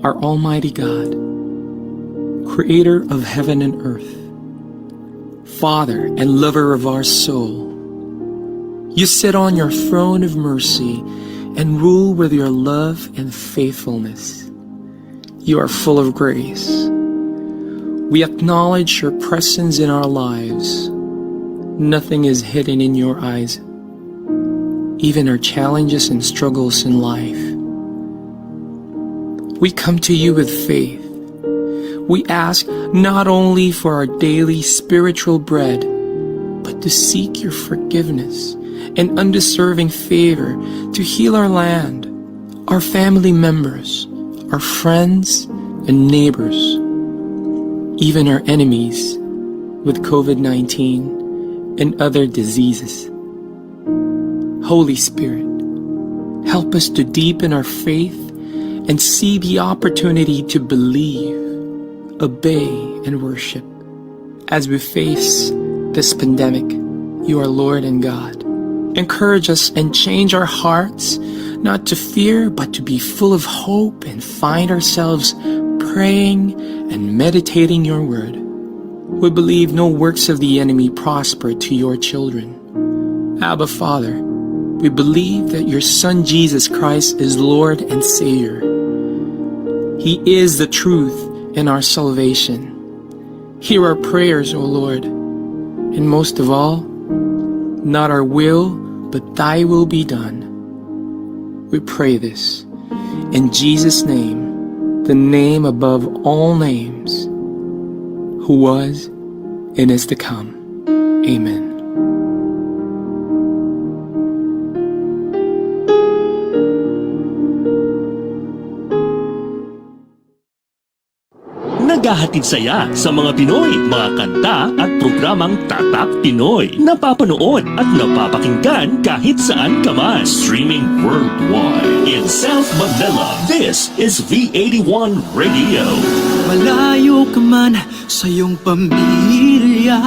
our Almighty God, Creator of heaven and earth, Father and lover of our soul, you sit on your throne of mercy and rule with your love and faithfulness. You are full of grace. We acknowledge your presence in our lives. Nothing is hidden in your eyes, even our challenges and struggles in life. We come to you with faith. We ask not only for our daily spiritual bread, but to seek your forgiveness and undeserving favor to heal our land, our family members, our friends and neighbors, even our enemies with COVID-19 and other diseases. Holy Spirit, help us to deepen our faith and see the opportunity to believe, obey, and worship. As we face this pandemic, you are Lord and God. Encourage us and change our hearts, not to fear, but to be full of hope and find ourselves praying and meditating your word. We believe no works of the enemy prosper to your children. Abba, Father, we believe that your Son Jesus Christ is Lord and Savior. He is the truth and our salvation. Hear our prayers, O Lord, and most of all, not our will, but thy will be done. We pray this in Jesus' name, the name above all names, who was and is to come. Amen. Naghahatid saya sa mga Pinoy, mga kanta at programang Tatak Pinoy. Napapanood at napapakinggan kahit saan ka man. Streaming worldwide. In South Manila, this is V81 Radio. Malayo ka man sa iyong pamilya,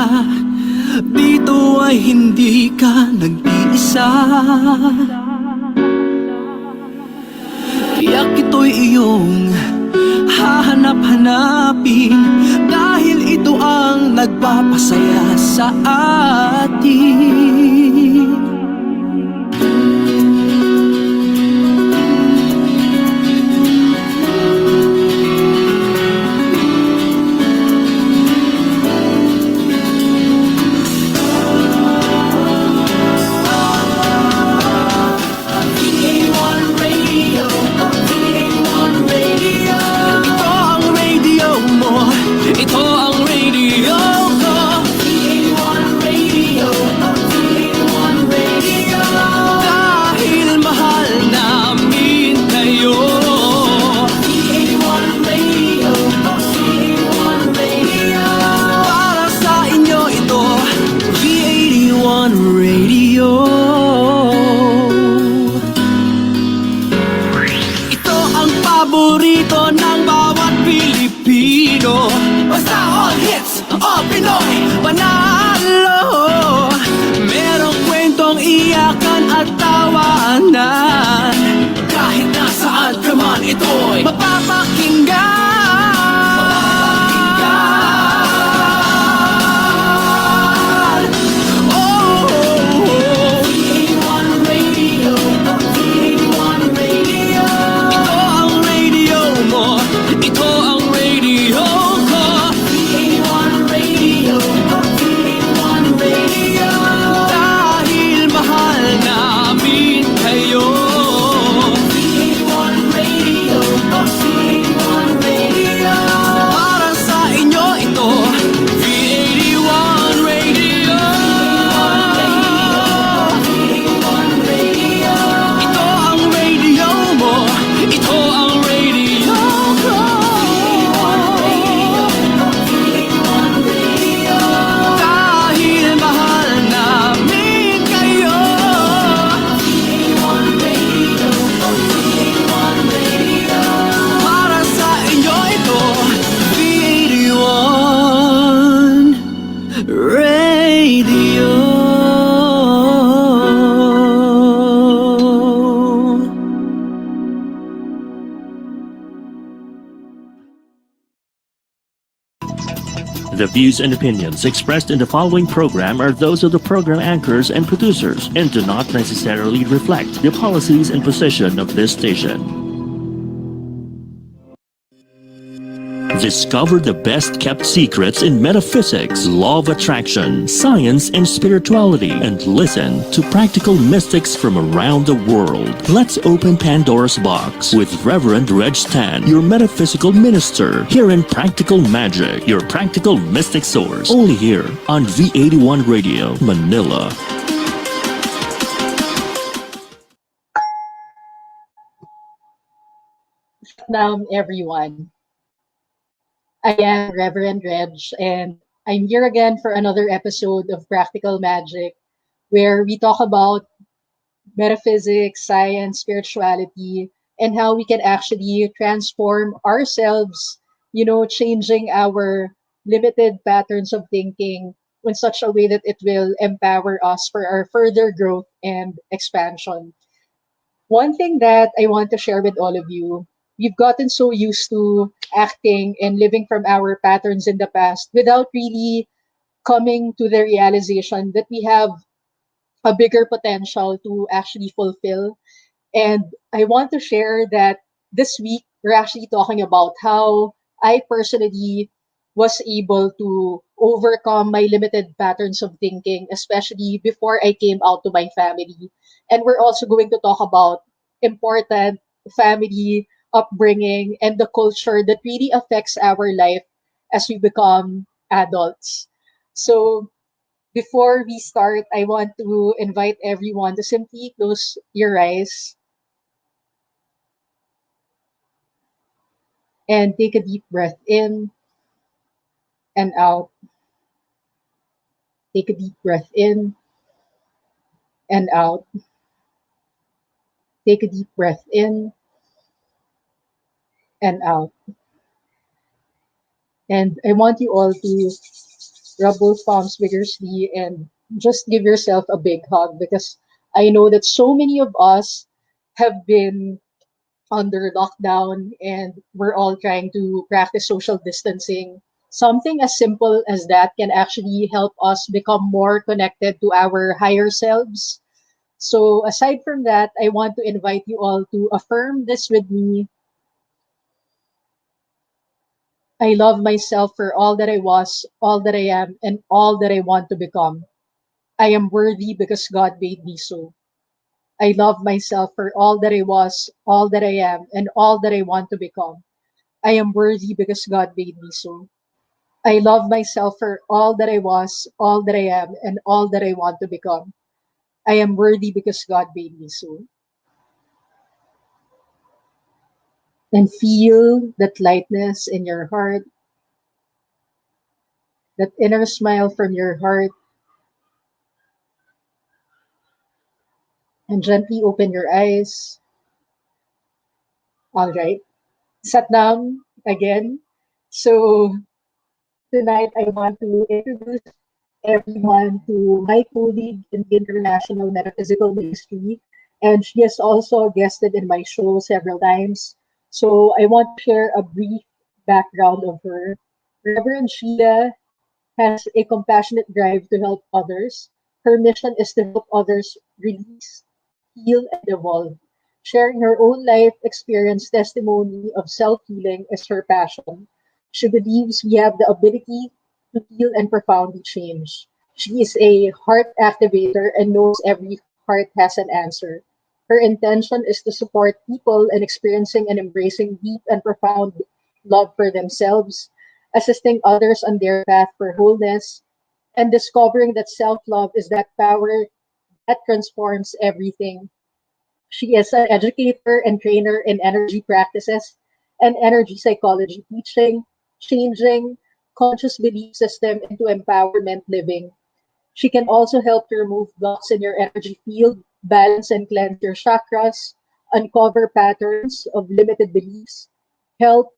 dito ay hindi ka nag-iisa. Tiyak ito'y iyong hahanap-hanapin, dahil ito ang nagpapasaya sa atin. Kahit nasaan ka man, ito'y mapapakinggan. Radio. The views and opinions expressed in the following program are those of the program anchors and producers and do not necessarily reflect the policies and position of this station. Discover the best kept secrets in metaphysics, law of attraction, science, and spirituality, and listen to practical mystics from around the world. Let's open Pandora's box with Reverend Reg Tan, your metaphysical minister, here in Practical Magic, your practical mystic source, only here on V81 Radio, Manila. Everyone. I am Reverend Reg, and I'm here again for another episode of Practical Magic, where we talk about metaphysics, science, spirituality, and how we can actually transform ourselves, changing our limited patterns of thinking in such a way that it will empower us for our further growth and expansion. One thing that I want to share with all of you, we've gotten so used to acting and living from our patterns in the past without really coming to the realization that we have a bigger potential to actually fulfill. And I want to share that this week we're actually talking about how I personally was able to overcome my limited patterns of thinking, especially before I came out to my family. And we're also going to talk about important family upbringing and the culture that really affects our life as we become adults. So before we start, I want to invite everyone to simply close your eyes and take a deep breath in and out. Take a deep breath in and out. Take a deep breath in and out. And I want you all to rub both palms vigorously and just give yourself a big hug, because I know that so many of us have been under lockdown and we're all trying to practice social distancing. Something as simple as that can actually help us become more connected to our higher selves. So, aside from that, I want to invite you all to affirm this with me. I love myself for all that I was, all that I am, and all that I want to become. I am worthy because God made me so. I love myself for all that I was, all that I am, and all that I want to become. I am worthy because God made me so. I love myself for all that I was, all that I am, and all that I want to become. I am worthy because God made me so. And feel that lightness in your heart, that inner smile from your heart, and gently open your eyes. All right. Satnam again. So tonight I want to introduce everyone to my colleague in the International Metaphysical Ministry, and she has also guested in my show several times. So I want to share a brief background of her. Reverend Sheila has a compassionate drive to help others. Her mission is to help others release, heal, and evolve. Sharing her own life experience testimony of self healing is her passion. She believes we have the ability to heal and profoundly change. She is a heart activator and knows every heart has an answer. Her intention is to support people in experiencing and embracing deep and profound love for themselves, assisting others on their path for wholeness, and discovering that self love is that power that transforms everything. She is an educator and trainer in energy practices and energy psychology, teaching, changing conscious belief system into empowerment living. She can also help to remove blocks in your energy field, balance and cleanse your chakras, uncover patterns of limited beliefs, help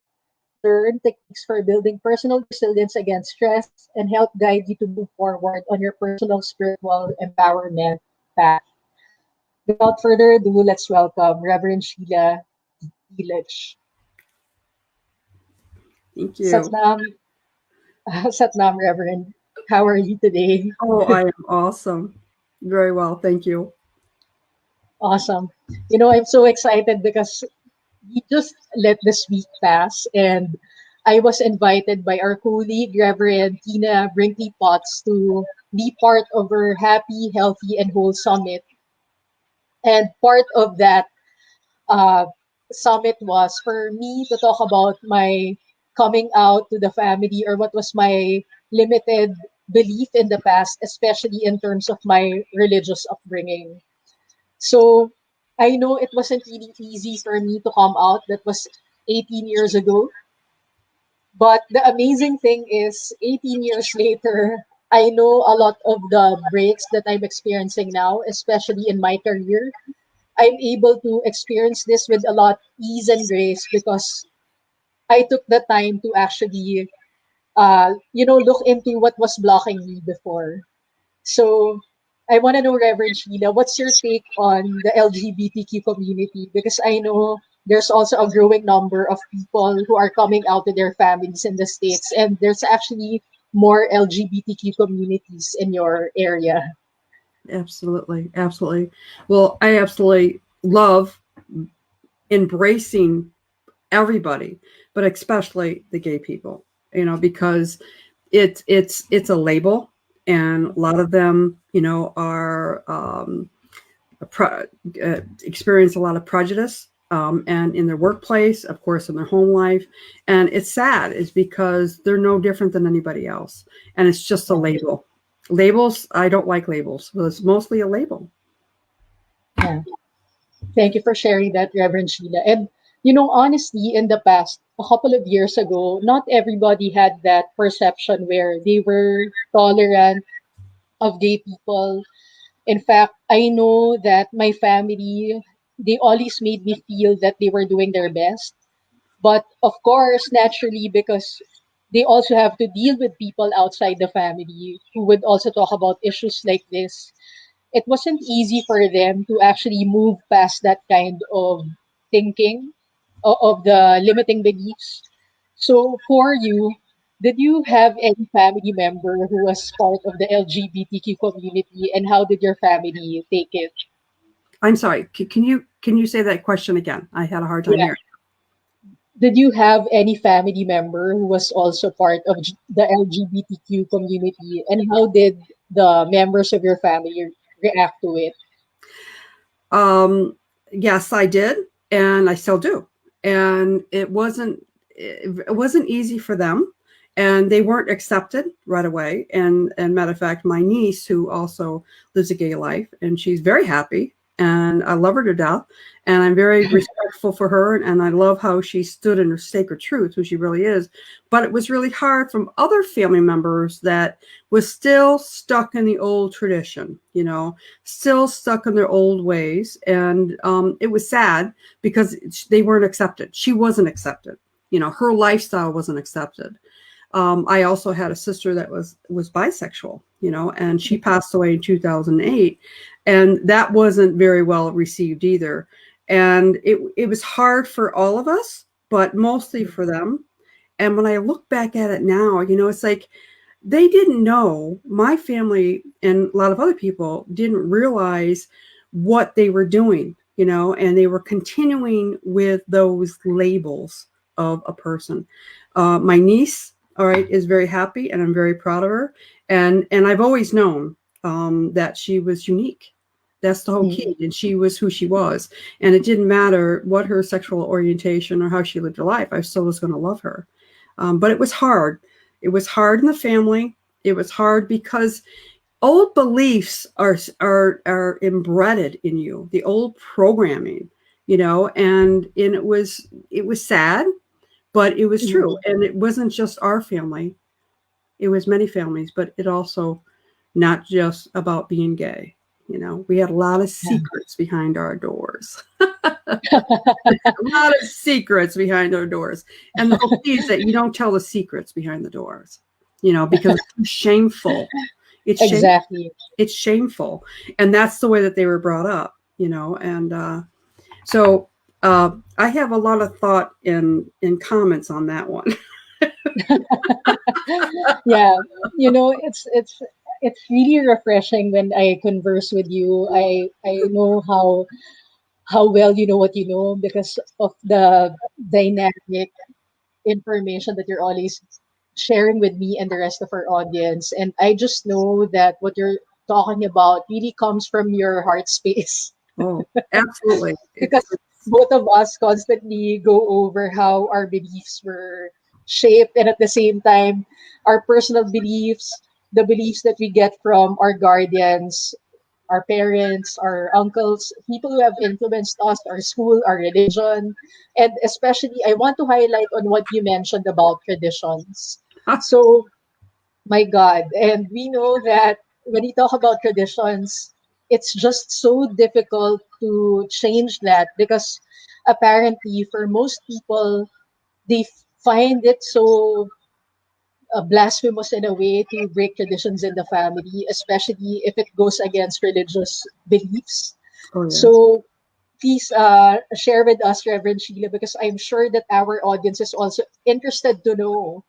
learn techniques for building personal resilience against stress, and help guide you to move forward on your personal spiritual empowerment path. Without further ado, let's welcome Reverend Sheila Village. Thank you. Satnam, Satnam, Reverend. How are you today? Oh, I am awesome. Very well, thank you. Awesome. I'm so excited because we just let this week pass, and I was invited by our colleague, Reverend Tina Brinkley Potts, to be part of her Happy, Healthy, and Whole Summit. And part of that uh, summit was for me to talk about my coming out to the family, or what was my limited belief in the past, especially in terms of my religious upbringing. So I know it wasn't really easy for me to come out. That was 18 years ago. But the amazing thing is, 18 years later, I know a lot of the breaks that I'm experiencing now, especially in my career. I'm able to experience this with a lot ease and grace because I took the time to actually, look into what was blocking me before. So I want to know, Reverend Sheila, what's your take on the LGBTQ community? Because I know there's also a growing number of people who are coming out to their families in the States, and there's actually more LGBTQ communities in your area. Absolutely, absolutely. Well, I absolutely love embracing everybody, but especially the gay people, because it's a label, and a lot of them, are experience a lot of prejudice, and in their workplace, of course, in their home life. And it's sad, is because they're no different than anybody else. And it's just a label. Labels, I don't like labels. Well, it's mostly a label. Yeah. Thank you for sharing that, Reverend Sheila. And honestly, in the past, a couple of years ago, not everybody had that perception where they were tolerant of gay people. In fact, I know that my family, they always made me feel that they were doing their best. But of course, naturally, because they also have to deal with people outside the family who would also talk about issues like this, it wasn't easy for them to actually move past that kind of thinking of the limiting beliefs. So for you, did you have any family member who was part of the LGBTQ community, and how did your family take it? I'm sorry. Can you say that question again? I had a hard time Yeah. hearing. Did you have any family member who was also part of the LGBTQ community, and how did the members of your family react to it? Yes, I did, and I still do. And it wasn't easy for them, and they weren't accepted right away. And matter of fact, my niece, who also lives a gay life, and she's very happy, and I love her to death, and I'm very respectful for her, and I love how she stood in her sacred truth, who she really is. But it was really hard from other family members that was still stuck in the old tradition, still stuck in their old ways. And it was sad because they weren't accepted. She wasn't accepted. Her lifestyle wasn't accepted. I also had a sister that was bisexual, and she passed away in 2008, and that wasn't very well received either. And it was hard for all of us, but mostly for them. And when I look back at it now, it's like they didn't know, my family and a lot of other people didn't realize what they were doing, and they were continuing with those labels of a person. My niece, all right, is very happy, and I'm very proud of her. And I've always known that she was unique. That's the whole key. And she was who she was. And it didn't matter what her sexual orientation or how she lived her life. I still was going to love her. But it was hard. It was hard in the family. It was hard because old beliefs are embedded in you, the old programming, and it was sad, but it was true. And it wasn't just our family. It was many families, but it also not just about being gay. We had a lot of secrets behind our doors. A lot of secrets behind our doors. And the whole key is that you don't tell the secrets behind the doors, because it's shameful. It's shameful. Exactly. It's shameful. And that's the way that they were brought up, and so I have a lot of thought in comments on that one. Yeah, it's really refreshing when I converse with you. I know how well you know what you know because of the dynamic information that you're always sharing with me and the rest of our audience. And I just know that what you're talking about really comes from your heart space Oh, absolutely. because both of us constantly go over how our beliefs were shaped and at the same time our personal beliefs, the beliefs that we get from our guardians, our parents, our uncles, people who have influenced us, our school, our religion. And especially, I want to highlight on what you mentioned about traditions. So, my God, and we know that when you talk about traditions, it's just so difficult to change that because apparently, for most people, they find it so blasphemous in a way to break traditions in the family, especially if it goes against religious beliefs. Oh, yes. So please share with us, Reverend Sheila, because I'm sure that our audience is also interested to know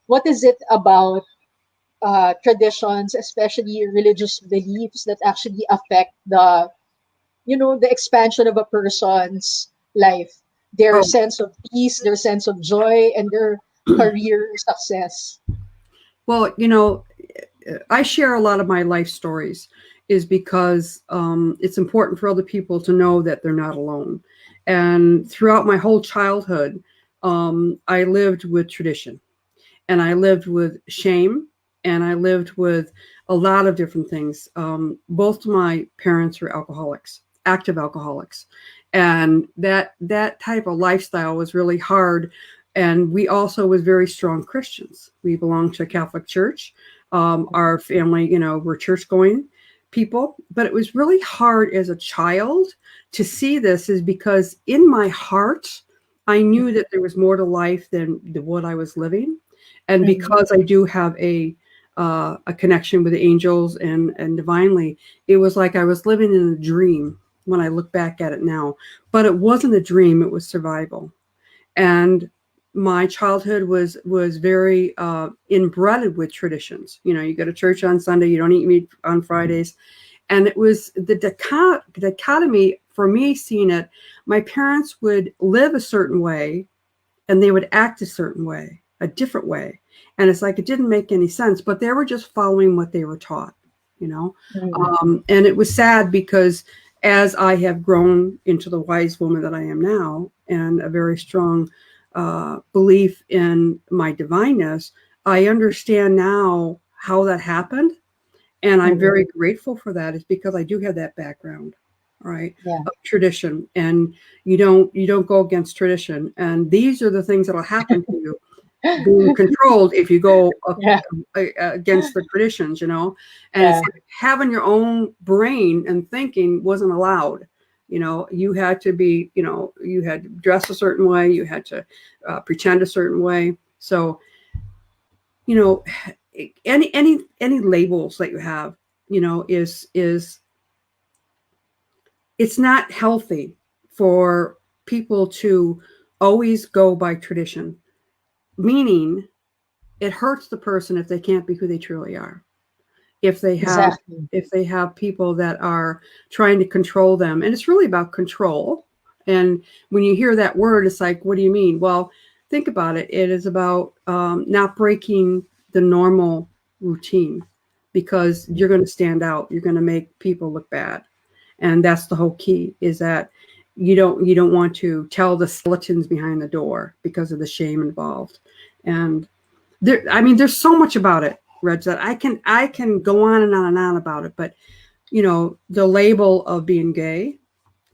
what is it about traditions, especially religious beliefs, that actually affect the expansion of a person's life, their Oh, sense of peace, their sense of joy, and their career success. well, I share a lot of my life stories is because it's important for other people to know that they're not alone. And throughout my whole childhood, I lived with tradition and I lived with shame and I lived with a lot of different things. Both of my parents were alcoholics, active alcoholics. And that type of lifestyle was really hard. And we also was very strong Christians. We belonged to a Catholic church. Our family, were church going people, but it was really hard as a child to see this is because in my heart, I knew that there was more to life than what I was living. And Mhm. because I do have a connection with the angels and divinely, it was like I was living in a dream when I look back at it now. But it wasn't a dream; it was survival. And my childhood was very inbred with traditions. You go to church on Sunday, you don't eat meat on Fridays, and it was the dichotomy for me. Seeing it, my parents would live a certain way and they would act a certain way, a different way. And it's like it didn't make any sense, but they were just following what they were taught, you know. Mhm. And it was sad because as I have grown into the wise woman that I am now, and a very strong belief in my divineness, I understand now how that happened, and I'm Mhm. very grateful for that. Is because I do have that background, right, Yeah. of tradition, and you don't go against tradition. And these are the things that'll happen to you being controlled if you go Yeah. against the traditions, and it's Yeah. like having your own brain and thinking wasn't allowed. You had to be, you had to dress a certain way, you had to pretend a certain way. So, you know, any labels that you have, is it's not healthy for people to always go by tradition, meaning it hurts the person if they can't be who they truly are. If they have Exactly. if they have people that are trying to control them, and it's really about control. And when you hear that word, it's like, what do you mean? Well, think about it. It is about not breaking the normal routine, because you're going to stand out. You're going to make people look bad, and that's the whole key. Is that you don't want to tell the skeletons behind the door because of the shame involved. And there's so much about it, Reg, that I can go on and on and on about it. But the label of being gay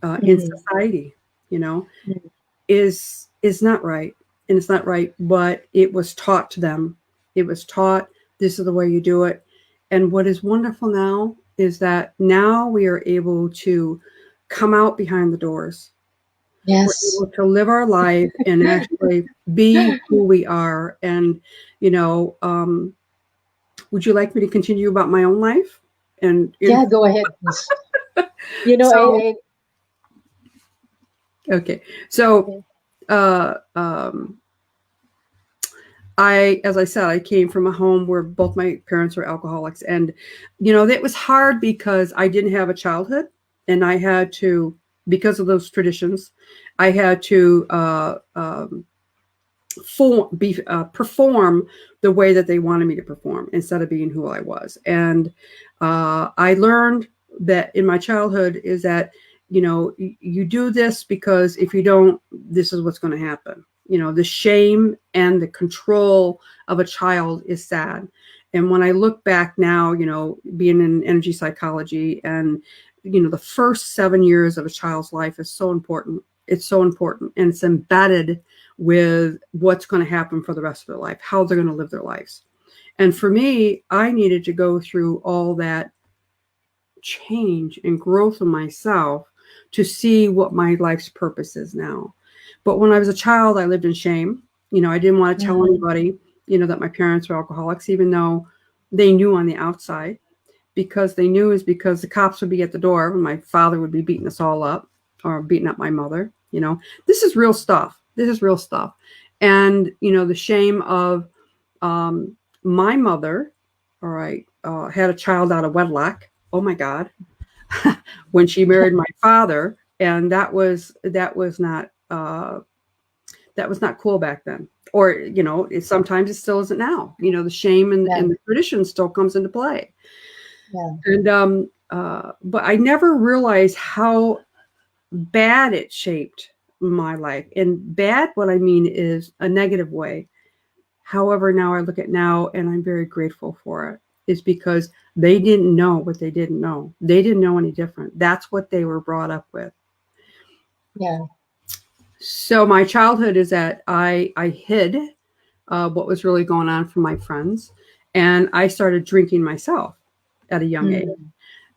in Mhm. society, you know, Mhm. is not right, and it's not right. But it was taught to them. It was taught, this is the way you do it. And what is wonderful now is that now we are able to come out behind the doors. We're Yes. able to live our life and actually be who we are. And you know, would you like me to continue about my own life? And Yeah, go ahead, please. so, I okay, so okay. uh, um, as I said, I came from a home where both my parents were alcoholics, and it was hard because I didn't have a childhood, and I had to, because of those traditions, I had to perform the way that they wanted me to perform instead of being who I was. And I learned that in my childhood is that you do this because if you don't, this is what's going to happen. The shame and the control of a child is sad. And when I look back now, being in energy psychology, and the first 7 years of a child's life is so important. It's so important, and it's embedded with what's going to happen for the rest of their life, how they're going to live their lives. And for me, I needed to go through all that change and growth in myself to see what my life's purpose is now. But when I was a child, I lived in shame. I didn't want to tell anybody, that my parents were alcoholics, even though they knew on the outside, because the cops would be at the door when my father would be beating us all up, or beating up my mother. This is real stuff. And, the shame of my mother, all right, had a child out of wedlock. Oh my God. When she married my father. And that was not cool back then. Or, sometimes it still isn't now. The shame and the tradition still comes into play. Yeah. And but I never realized how bad it shaped my life. And bad, what I mean is a negative way. However, now I look at now, and I'm very grateful for it, is because they didn't know what they didn't know. They didn't know any different. That's what they were brought up with. Yeah. So my childhood is that I hid what was really going on from my friends, and I started drinking myself at a young age.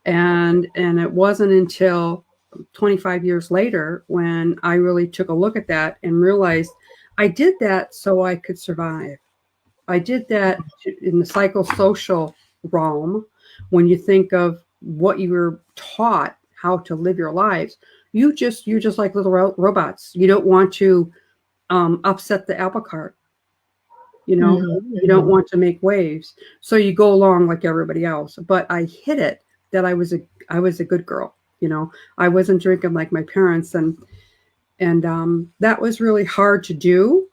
And it wasn't until 25 years later when I really took a look at that and realized I did that so I could survive. I did that in the psychosocial realm. When you think of what you were taught, how to live your lives, you're just like little robots. You don't want to upset the apple cart. You don't want to make waves, so you go along like everybody else. But I hid it, that I was a good girl. I wasn't drinking like my parents, and that was really hard to do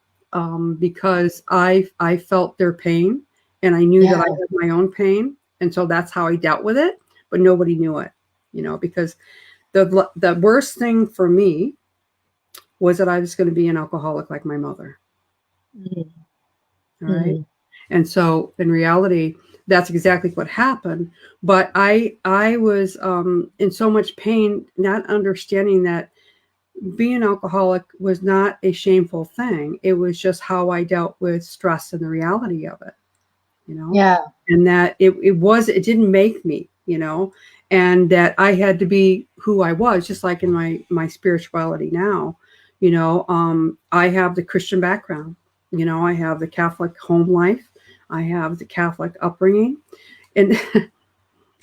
because I felt their pain, and I knew that I had my own pain, and so that's how I dealt with it. But nobody knew it, because the worst thing for me was that I was going to be an alcoholic like my mother. All right. And so in reality, that's exactly what happened. But I was in so much pain, not understanding that being an alcoholic was not a shameful thing. It was just how I dealt with stress and the reality of it, Yeah. and that it didn't make me, and that I had to be who I was, just like in my spirituality now. I have the Christian background. I have the Catholic home life. I have the Catholic upbringing. And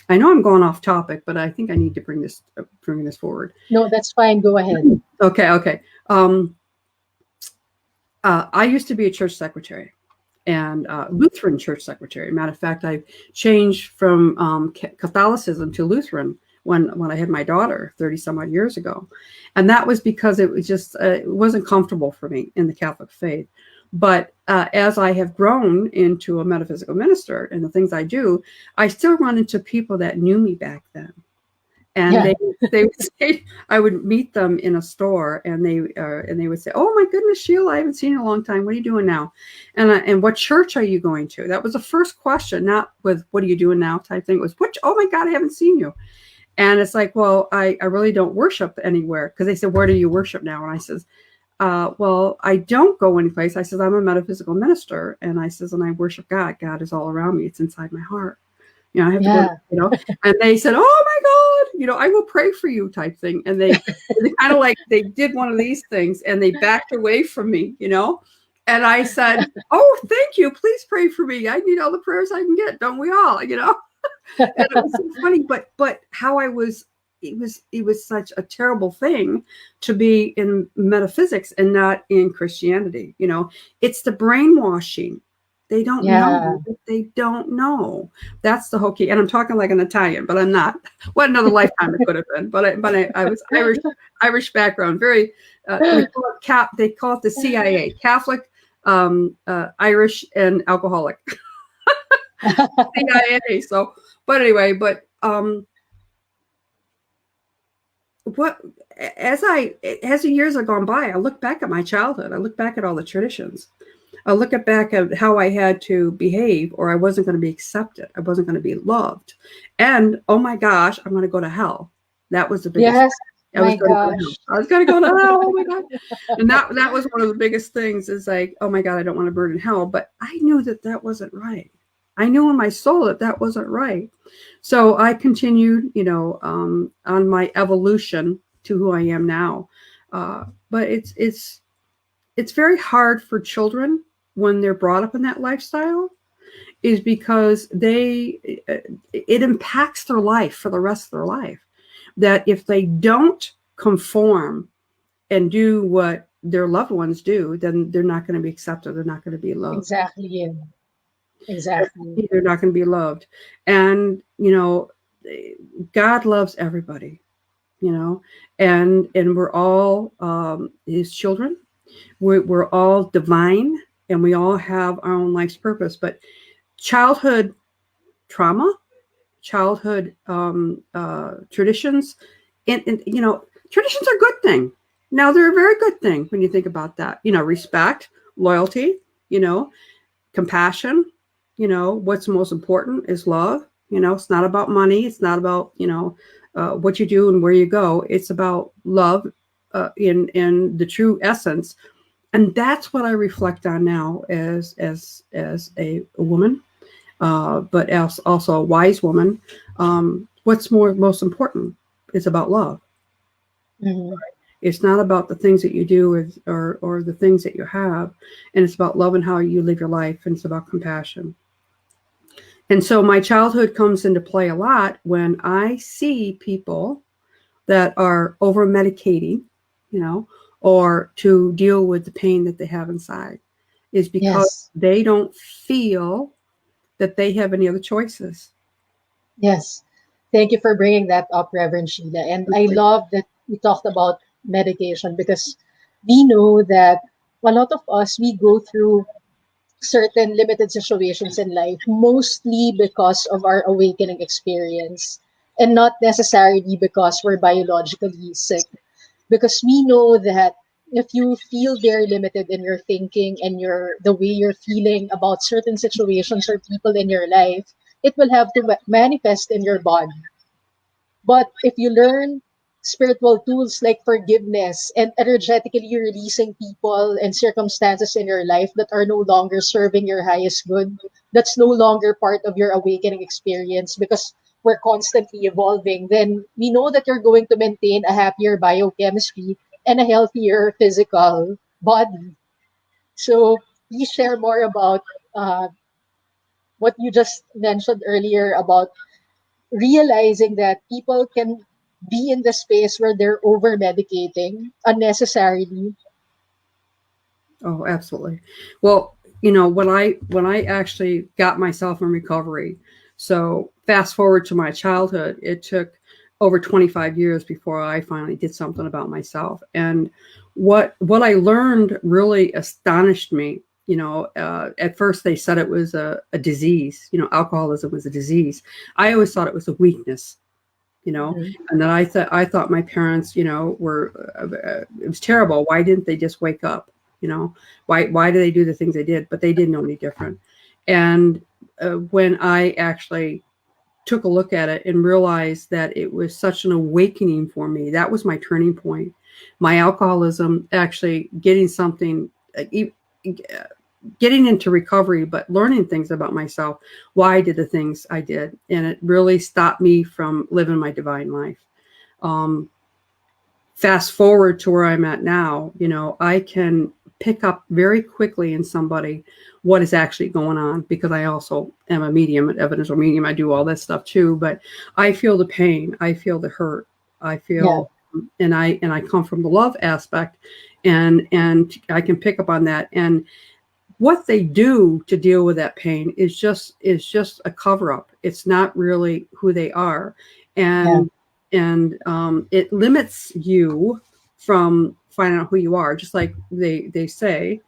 I know I'm going off topic, but I think I need to bring this forward. No, that's fine. Go ahead. Okay. I used to be a church secretary, and Lutheran church secretary. Matter of fact, I changed from Catholicism to Lutheran when I had my daughter 30 some odd years ago. And that was because it was just, it wasn't comfortable for me in the Catholic faith. But as I have grown into a metaphysical minister and the things I do, I still run into people that knew me back then. And they would say, I would meet them in a store, and they would say, "Oh my goodness, Sheila, I haven't seen you in a long time. What are you doing now? And what church are you going to?" That was the first question, not with "What are you doing now?" type thing. It was, "Oh my God, I haven't seen you." And it's like, well, I really don't worship anywhere, because they said, "Where do you worship now?" And I says, well, I don't go anyplace. I says, I'm a metaphysical minister, and I says, and I worship God. God is all around me. It's inside my heart. I have to go, and they said, "Oh my God, I will pray for you," type thing. And they kind of like, they did one of these things, and they backed away from me, and I said, "Oh, thank you. Please pray for me. I need all the prayers I can get. Don't we all, And it was so funny, but how it was such a terrible thing to be in metaphysics and not in Christianity. It's the brainwashing They don't Yeah. know. They don't know. That's the whole key. And I'm talking like an Italian, but I'm not. What another lifetime it could have been. But I was Irish background. Very. We call it They call it the CIA, Catholic, Irish, and alcoholic. CIA. So, but anyway, what as the years have gone by, I look back at my childhood. I look back at all the traditions. I look back at how I had to behave, or I wasn't going to be accepted. I wasn't going to be loved. And oh my gosh, I'm going to go to hell. That was the biggest. Yes. I was My going to go to gosh. hell. I was going to go to hell. Oh my God. And that was one of the biggest things, is like, oh my God, I don't want to burn in hell. But I knew that wasn't right. I knew in my soul that wasn't right. So I continued, on my evolution to who I am now. But it's very hard for children when they're brought up in that lifestyle, is because it impacts their life for the rest of their life. That if they don't conform and do what their loved ones do, then they're not going to be accepted. They're not going to be loved. Exactly. Exactly. They're not going to be loved. And, God loves everybody, and we're all his children. We're all divine, and we all have our own life's purpose. But childhood trauma, childhood traditions, and traditions are a good thing. Now, they're a very good thing when you think about that. Respect, loyalty, compassion. What's most important is love. It's not about money. It's not about what you do and where you go. It's about love in the true essence. And that's what I reflect on now as a woman, but also a wise woman. What's most important is about love. Mhm. It's not about the things that you do or the things that you have, and it's about love and how you live your life, and it's about compassion. And so my childhood comes into play a lot when I see people that are over medicating, or to deal with the pain that they have inside, is because Yes. they don't feel that they have any other choices. Yes. Thank you for bringing that up, Reverend Sheila. And I love that you talked about medication, because we know that a lot of us, we go through certain limited situations in life, mostly because of our awakening experience, and not necessarily because we're biologically sick. Because we know that if you feel very limited in your thinking and the way you're feeling about certain situations or people in your life, it will have to manifest in your body. But if you learn spiritual tools like forgiveness and energetically releasing people and circumstances in your life that are no longer serving your highest good, that's no longer part of your awakening experience, because we're constantly evolving, then we know that you're going to maintain a happier biochemistry and a healthier physical body. So please share more about uh, what you just mentioned earlier about realizing that people can be in the space where they're over medicating unnecessarily. Oh, absolutely. Well, when I actually got myself in recovery, so fast forward to my childhood, it took over 25 years before I finally did something about myself. And what I learned really astonished me. At first they said it was a disease. Alcoholism was a disease. I always thought it was a weakness. Mhm. And then I thought my parents, were it was terrible. Why didn't they just wake up? Why do they do the things they did? But they didn't know any different. And when I actually took a look at it and realized that it was such an awakening for me, that was my turning point. My alcoholism, actually getting getting into recovery, but learning things about myself, why I did the things I did. And it really stopped me from living my divine life. Fast forward to where I'm at now, I can pick up very quickly in somebody what is actually going on, because I also am a medium, an evidential medium. I do all that stuff too, but I feel the pain. I feel the hurt. I feel, and I come from the love aspect, and I can pick up on that. And what they do to deal with that pain is just a cover up. It's not really who they are, and it limits you from finding out who you are. Just like they say,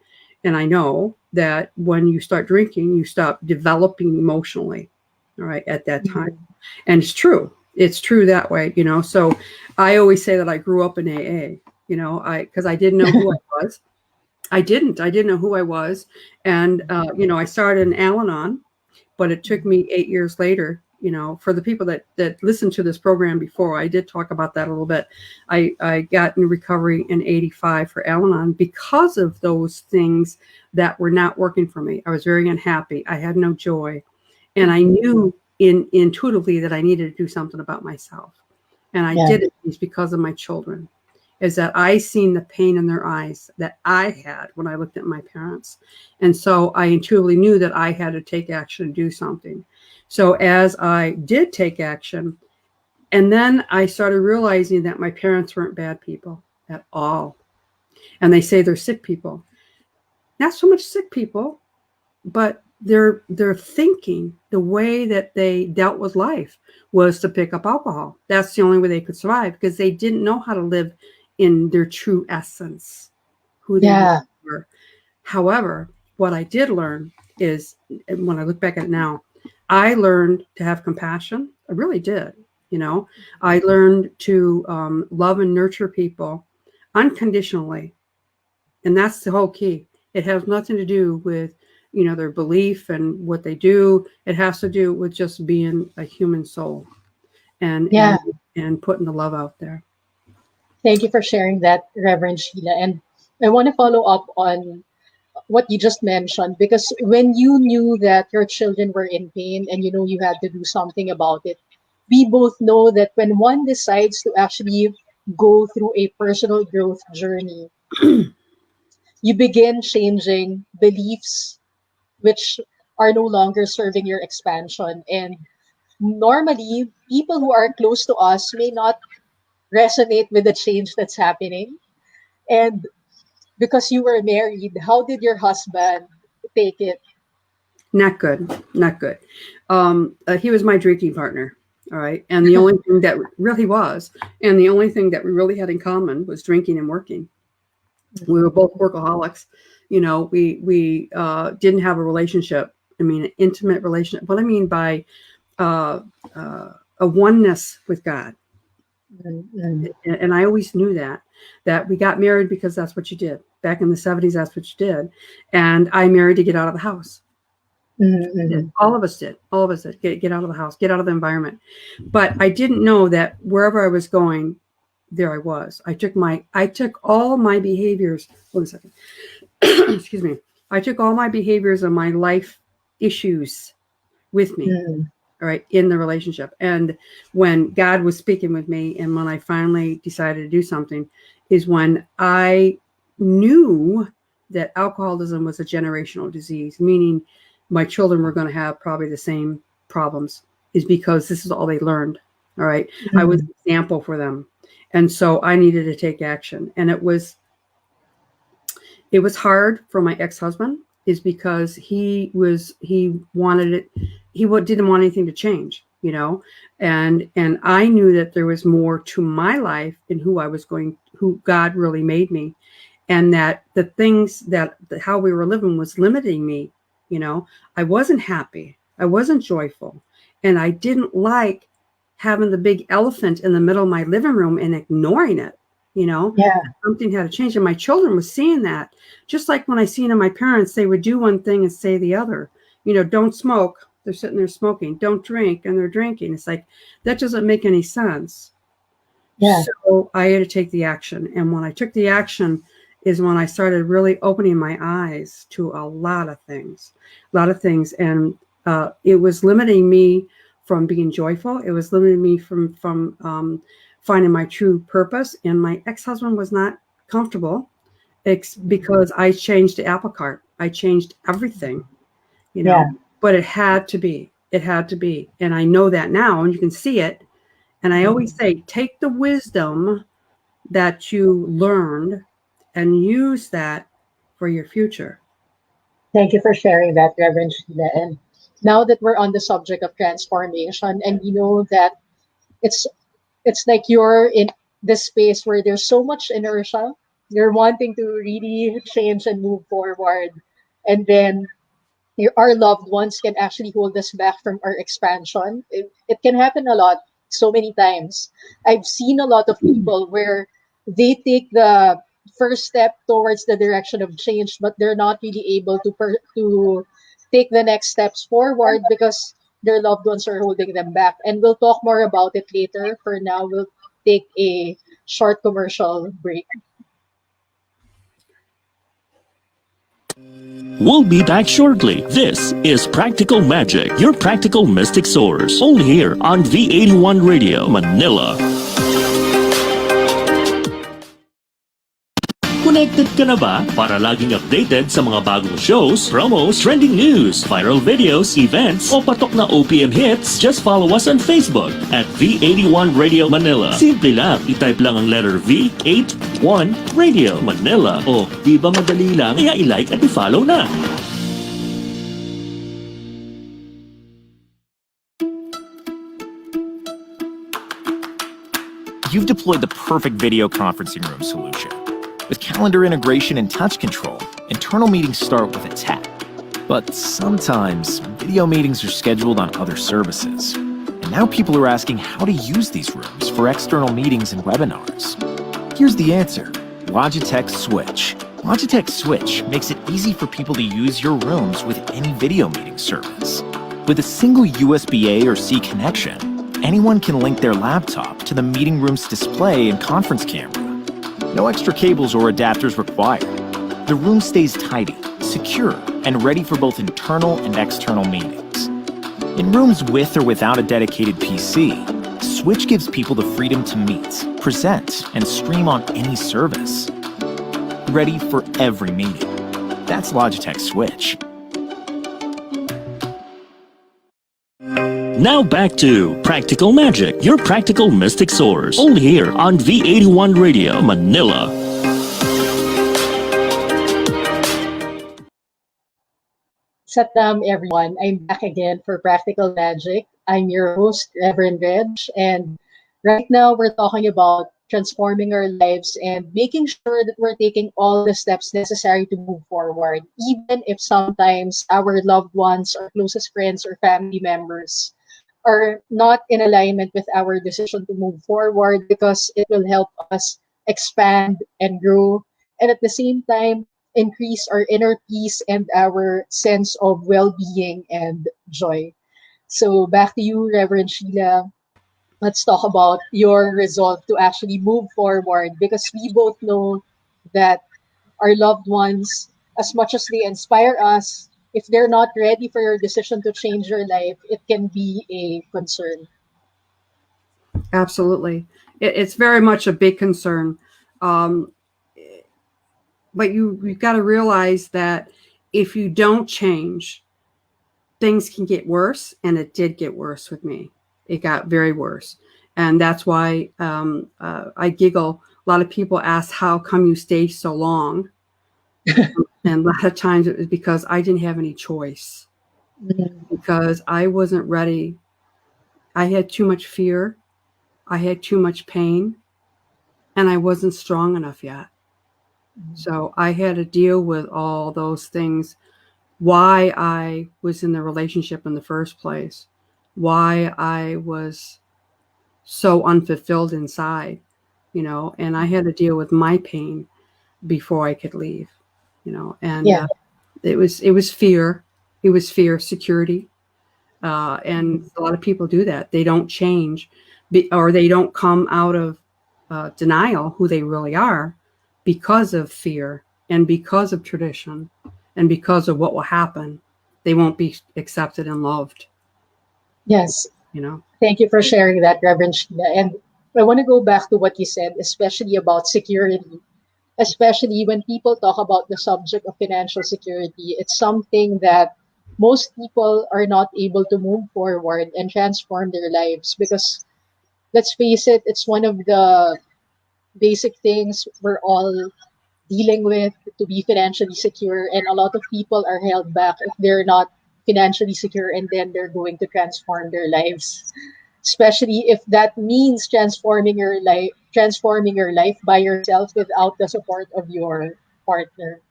and I know that when you start drinking, you stop developing emotionally. All right, at that time, and it's true. It's true that way, you know. So I always say that I grew up in AA, you know, because I didn't know who I was. I didn't know who I was. And, you know, I started in Al-Anon, but it took me 8 years later, you know, for the people that listened to this program before, I did talk about that a little bit. I got in recovery in 85 for Al-Anon because of those things that were not working for me. I was very unhappy. I had no joy. And I knew intuitively that I needed to do something about myself. And I did it because of my children. Is that I seen the pain in their eyes that I had when I looked at my parents. And so I intuitively knew that I had to take action and do something. So as I did take action, and then I started realizing that my parents weren't bad people at all. And they say they're sick people. Not so much sick people, but their thinking, the way that they dealt with life was to pick up alcohol. That's the only way they could survive, because they didn't know how to live in their true essence, who they were. However, what I did learn is, and when I look back at it now, I learned to have compassion. I really did. You know, I learned to love and nurture people unconditionally. And that's the whole key. It has nothing to do with, you know, their belief and what they do. It has to do with just being a human soul and putting the love out there. Thank you for sharing that, Reverend Sheila. And I want to follow up on what you just mentioned, because when you knew that your children were in pain and you know you had to do something about it, we both know that when one decides to actually go through a personal growth journey, you begin changing beliefs which are no longer serving your expansion. And normally, people who are close to us may not resonate with the change that's happening. And because you were married, how did your husband take it? Not good. Not good. He was my drinking partner. All right. And the only thing that really was, and the only thing that we really had in common was drinking and working. We were both workaholics. You know, we didn't have a relationship. I mean, an intimate relationship. What I mean by a oneness with God. And I always knew that we got married because that's what you did. Back in the 70s, that's what you did. And I married to get out of the house. All of us did. All of us did. Get out of the house, get out of the environment. But I didn't know that wherever I was going, there I was. I took all my behaviors. Hold on a second. Excuse me. I took all my behaviors and my life issues with me. All right, in the relationship. And when God was speaking with me, and when I finally decided to do something, is when I knew that alcoholism was a generational disease, meaning my children were going to have probably the same problems, is because this is all they learned. All right. I was an example for them. And so I needed to take action. And it was hard for my ex-husband, is because he wanted it. He didn't want anything to change, you know, and I knew that there was more to my life and who God really made me, and that the things that how we were living was limiting me. You know, I wasn't happy. I wasn't joyful. And I didn't like having the big elephant in the middle of my living room and ignoring it. You know, something had to change. And my children were seeing that. Just like when I seen in my parents, they would do one thing and say the other. You know, don't smoke. They're sitting there smoking. Don't drink, and they're drinking. It's like, that doesn't make any sense. So I had to take the action. And when I took the action is when I started really opening my eyes to a lot of things. And it was limiting me from being joyful. It was limiting me from finding my true purpose. And my ex-husband was not comfortable because I changed the apple cart. I changed everything, you know, but it had to be. And I know that now, and you can see it. And I always say, take the wisdom that you learned and use that for your future. Thank you for sharing that, Reverend Sheila. And now that we're on the subject of transformation, and we know that it's it's like you're in this space where there's so much inertia. You're wanting to really change and move forward, and then our loved ones can actually hold us back from our expansion. It can happen a lot, so many times. I've seen a lot of people where they take the first step towards the direction of change, but they're not really able to take the next steps forward because their loved ones are holding them back. And we'll talk more about it later. For now, we'll take a short commercial break. We'll be back shortly. This is Practical Magic, your practical mystic source. Only here on V81 Radio, Manila. Connected ka na ba para laging updated sa mga bagong shows, promos, trending news, viral videos, events, o patok na OPM hits? Just follow us on Facebook at V81 Radio Manila. Simple lang, itype lang ang letter V81 Radio Manila. O, di ba madali lang? Kaya i-like at i-follow na. You've deployed the perfect video conferencing room solution. With calendar integration and touch control, internal meetings start with a tap. But sometimes, video meetings are scheduled on other services. And now people are asking how to use these rooms for external meetings and webinars. Here's the answer: Logitech Switch. Logitech Switch makes it easy for people to use your rooms with any video meeting service. With a single USB-A or C connection, anyone can link their laptop to the meeting room's display and conference camera. No extra cables or adapters required. The room stays tidy, secure, and ready for both internal and external meetings. In rooms with or without a dedicated PC, Switch gives people the freedom to meet, present, and stream on any service. Ready for every meeting. That's Logitech Switch. Now back to Practical Magic, your practical mystic source. Only here on V81 Radio, Manila. Satam, everyone. I'm back again for Practical Magic. I'm your host, Reverend Reg, and right now we're talking about transforming our lives and making sure that we're taking all the steps necessary to move forward, even if sometimes our loved ones, our closest friends, or family members are not in alignment with our decision to move forward, because it will help us expand and grow, and at the same time increase our inner peace and our sense of well-being and joy. So back to you, Reverend Sheila. Let's talk about your resolve to actually move forward, because we both know that our loved ones, as much as they inspire us, if they're not ready for your decision to change your life, it can be a concern. Absolutely. It's very much a big concern. But you've got to realize that if you don't change, things can get worse. And it did get worse with me. It got very worse. And that's why I giggle. A lot of people ask, how come you stayed so long? And a lot of times it was because I didn't have any choice. Because I wasn't ready. I had too much fear. I had too much pain. And I wasn't strong enough yet. So I had to deal with all those things. Why I was in the relationship in the first place. Why I was so unfulfilled inside, and I had to deal with my pain before I could leave, and it was fear. It was fear, security. And a lot of people do that. They don't change or they don't come out of denial who they really are because of fear and because of tradition and because of what will happen. They won't be accepted and loved. Yes. Thank you for sharing that, Reverend Sheila. And I want to go back to what you said, especially about security. Especially when people talk about the subject of financial security, it's something that most people are not able to move forward and transform their lives, because let's face it, it's one of the basic things we're all dealing with to be financially secure, and a lot of people are held back if they're not financially secure, and then they're going to transform their lives, especially if that means transforming your life by yourself without the support of your partner.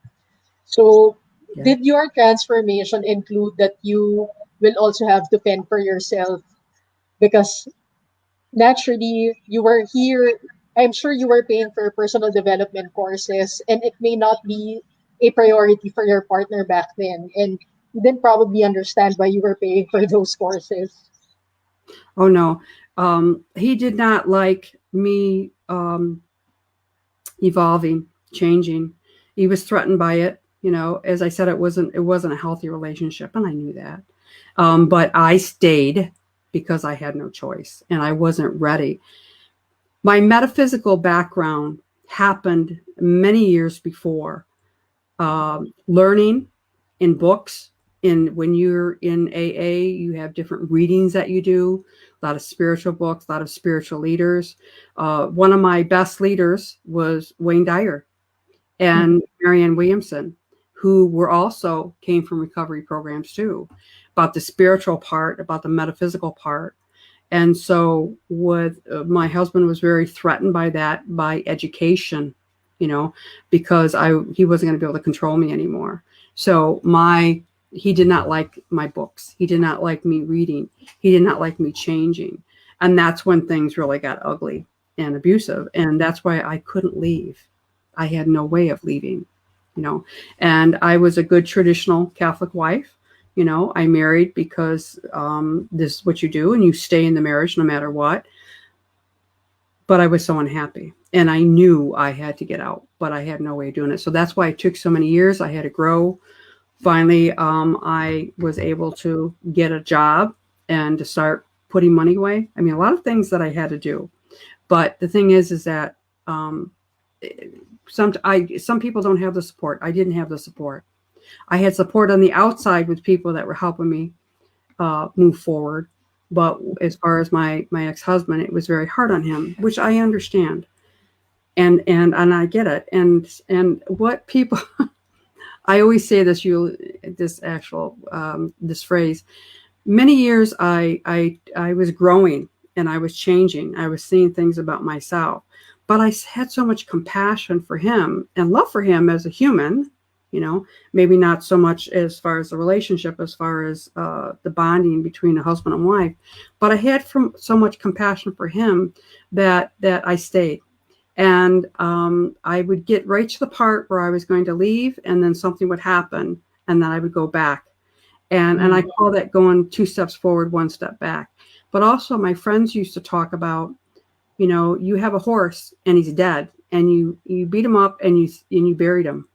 So Yeah. did your transformation include that you will also have to fend for yourself, because naturally you were here, I'm sure you were paying for personal development courses, and it may not be a priority for your partner back then, and you didn't probably understand why you were paying for those courses. Oh no. He did not like me evolving, changing. He was threatened by it. You know, as I said, it wasn't a healthy relationship, and I knew that. But I stayed because I had no choice, and I wasn't ready. My metaphysical background happened many years before. Learning in books. In when you're in AA, you have different readings that you do. A lot of spiritual books, a lot of spiritual leaders. One of my best leaders was Wayne Dyer and Marianne Williamson, who were also came from recovery programs too, about the spiritual part, about the metaphysical part. And so, with my husband was very threatened by that, by education, you know, because he wasn't going to be able to control me anymore. So he did not like my books. He did not like me reading. He did not like me changing, and that's when things really got ugly and abusive. And that's why I couldn't leave. I had no way of leaving, you know. And I was a good traditional Catholic wife. You know, I married because this is what you do, and you stay in the marriage no matter what. But I was so unhappy, and I knew I had to get out, but I had no way of doing it. So that's why it took so many years. I had to grow. Finally, I was able to get a job and to start putting money away. I mean, a lot of things that I had to do. But the thing is that some people don't have the support. I didn't have the support. I had support on the outside with people that were helping me move forward. But as far as my ex-husband, it was very hard on him, which I understand, and I get it. And what people, I always say this, this phrase. Many years I was growing and I was changing. I was seeing things about myself, but I had so much compassion for him and love for him as a human. You know, maybe not so much as far as the relationship, as far as the bonding between a husband and wife, but I had so much compassion for him that I stayed. And I would get right to the part where I was going to leave, and then something would happen, and then I would go back. And I call that going 2 steps forward, 1 step back. But also my friends used to talk about, you know, you have a horse and he's dead, and you beat him up and you buried him.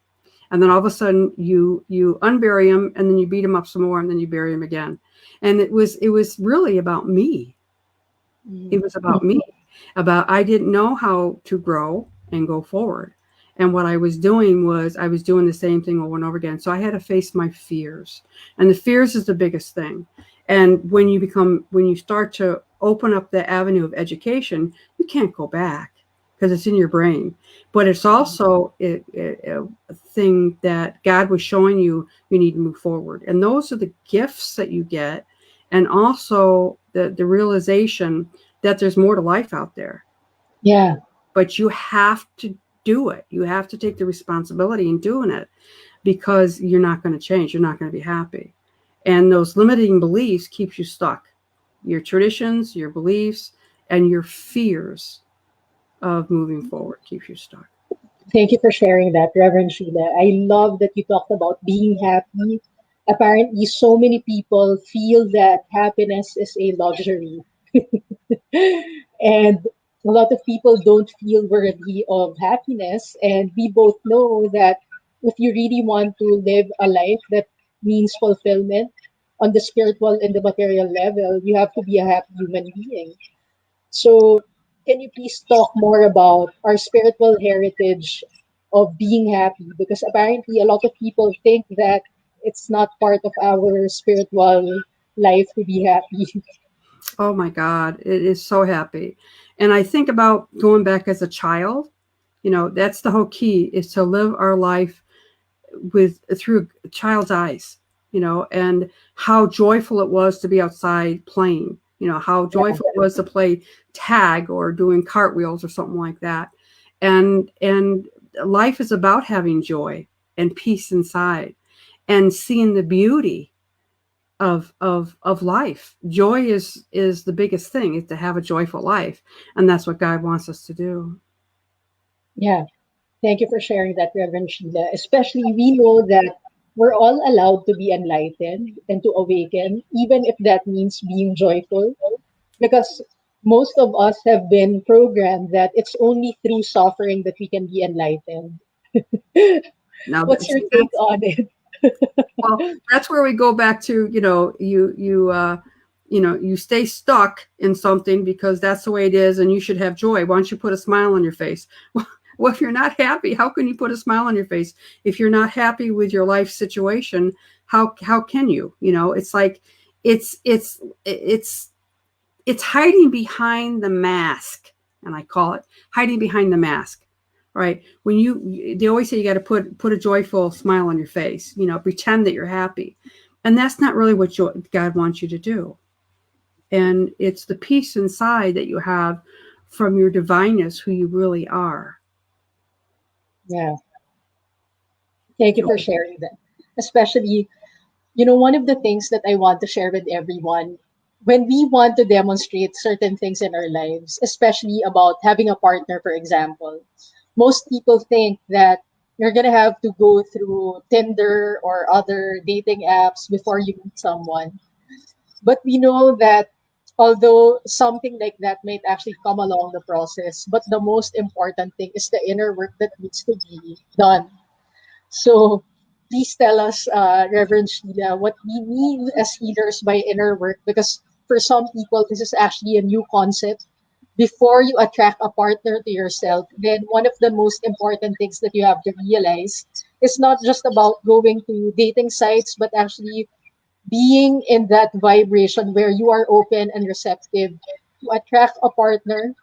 And then all of a sudden you unbury him, and then you beat him up some more, and then you bury him again. And it was really about me. It was about me. I didn't know how to grow and go forward. And what I was doing was I was doing the same thing over and over again. So I had to face my fears. And the fears is the biggest thing. And when you start to open up the avenue of education, you can't go back because it's in your brain. But it's also a thing that God was showing you need to move forward. And those are the gifts that you get. And also the realization that there's more to life out there. Yeah. But you have to do it. You have to take the responsibility in doing it, because you're not going to change. You're not going to be happy. And those limiting beliefs keeps you stuck. Your traditions, your beliefs, and your fears of moving forward keeps you stuck. Thank you for sharing that, Reverend Sheila. I love that you talked about being happy. Apparently, so many people feel that happiness is a luxury. And a lot of people don't feel worthy of happiness. And we both know that if you really want to live a life that means fulfillment on the spiritual and the material level, you have to be a happy human being. So, can you please talk more about our spiritual heritage of being happy? Because apparently, a lot of people think that it's not part of our spiritual life to be happy. Oh my God, it is so happy. And I think about going back as a child. That's the whole key, is to live our life through a child's eyes, and how joyful it was to be outside playing, how joyful it was to play tag or doing cartwheels or something like that. And life is about having joy and peace inside and seeing the beauty of life. Joy is the biggest thing, is to have a joyful life. And that's what God wants us to do. Yeah. Thank you for sharing that, Reverend Sheila. Especially, we know that we're all allowed to be enlightened and to awaken, even if that means being joyful, because most of us have been programmed that it's only through suffering that we can be enlightened. Now, What's your take on it? well, that's where we go back to, you stay stuck in something because that's the way it is, and you should have joy. Why don't you put a smile on your face? Well, if you're not happy, how can you put a smile on your face? If you're not happy with your life situation, how can you? It's like it's hiding behind the mask, and I call it hiding behind the mask. Right? When they always say you got to put a joyful smile on your face, pretend that you're happy. And that's not really what God wants you to do. And it's the peace inside that you have from your divineness, who you really are. Yeah. Thank you for sharing that. Especially, one of the things that I want to share with everyone, when we want to demonstrate certain things in our lives, especially about having a partner, for example, most people think that you're going to have to go through Tinder or other dating apps before you meet someone. But we know that although something like that might actually come along the process, but the most important thing is the inner work that needs to be done. So please tell us, Reverend Sheila, what we mean as healers by inner work, because for some people, this is actually a new concept. Before you attract a partner to yourself, then one of the most important things that you have to realize is not just about going to dating sites, but actually being in that vibration where you are open and receptive to attract a partner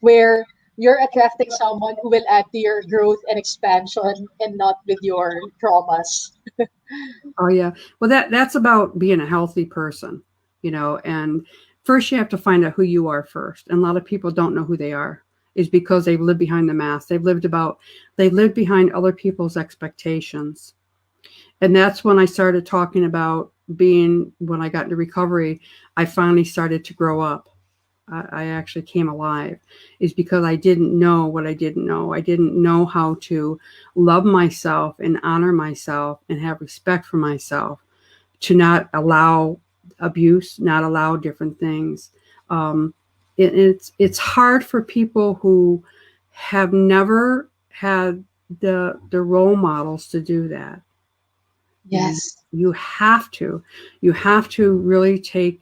where you're attracting someone who will add to your growth and expansion and not with your traumas. Oh yeah. Well, that's about being a healthy person, and first you have to find out who you are first. And a lot of people don't know who they are, is because they've lived behind the mask. They've lived behind other people's expectations. And that's when I started talking about when I got into recovery, I finally started to grow up. I actually came alive, is because I didn't know what I didn't know. I didn't know how to love myself and honor myself and have respect for myself, to not allow abuse, not allow different things. It's hard for people who have never had the role models to do that. Yes. You have to really take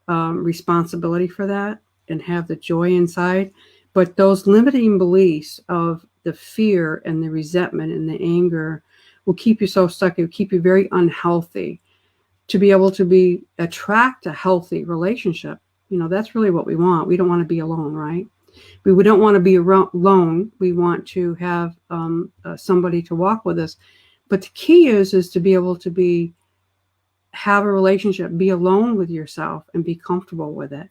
responsibility for that and have the joy inside. But those limiting beliefs of the fear and the resentment and the anger will keep you so stuck. It will keep you very unhealthy. To be able to attract a healthy relationship, that's really what we want. We don't want to be alone, right? We don't want to be alone. We want to have somebody to walk with us. But the key is to be able to have a relationship, be alone with yourself and be comfortable with it.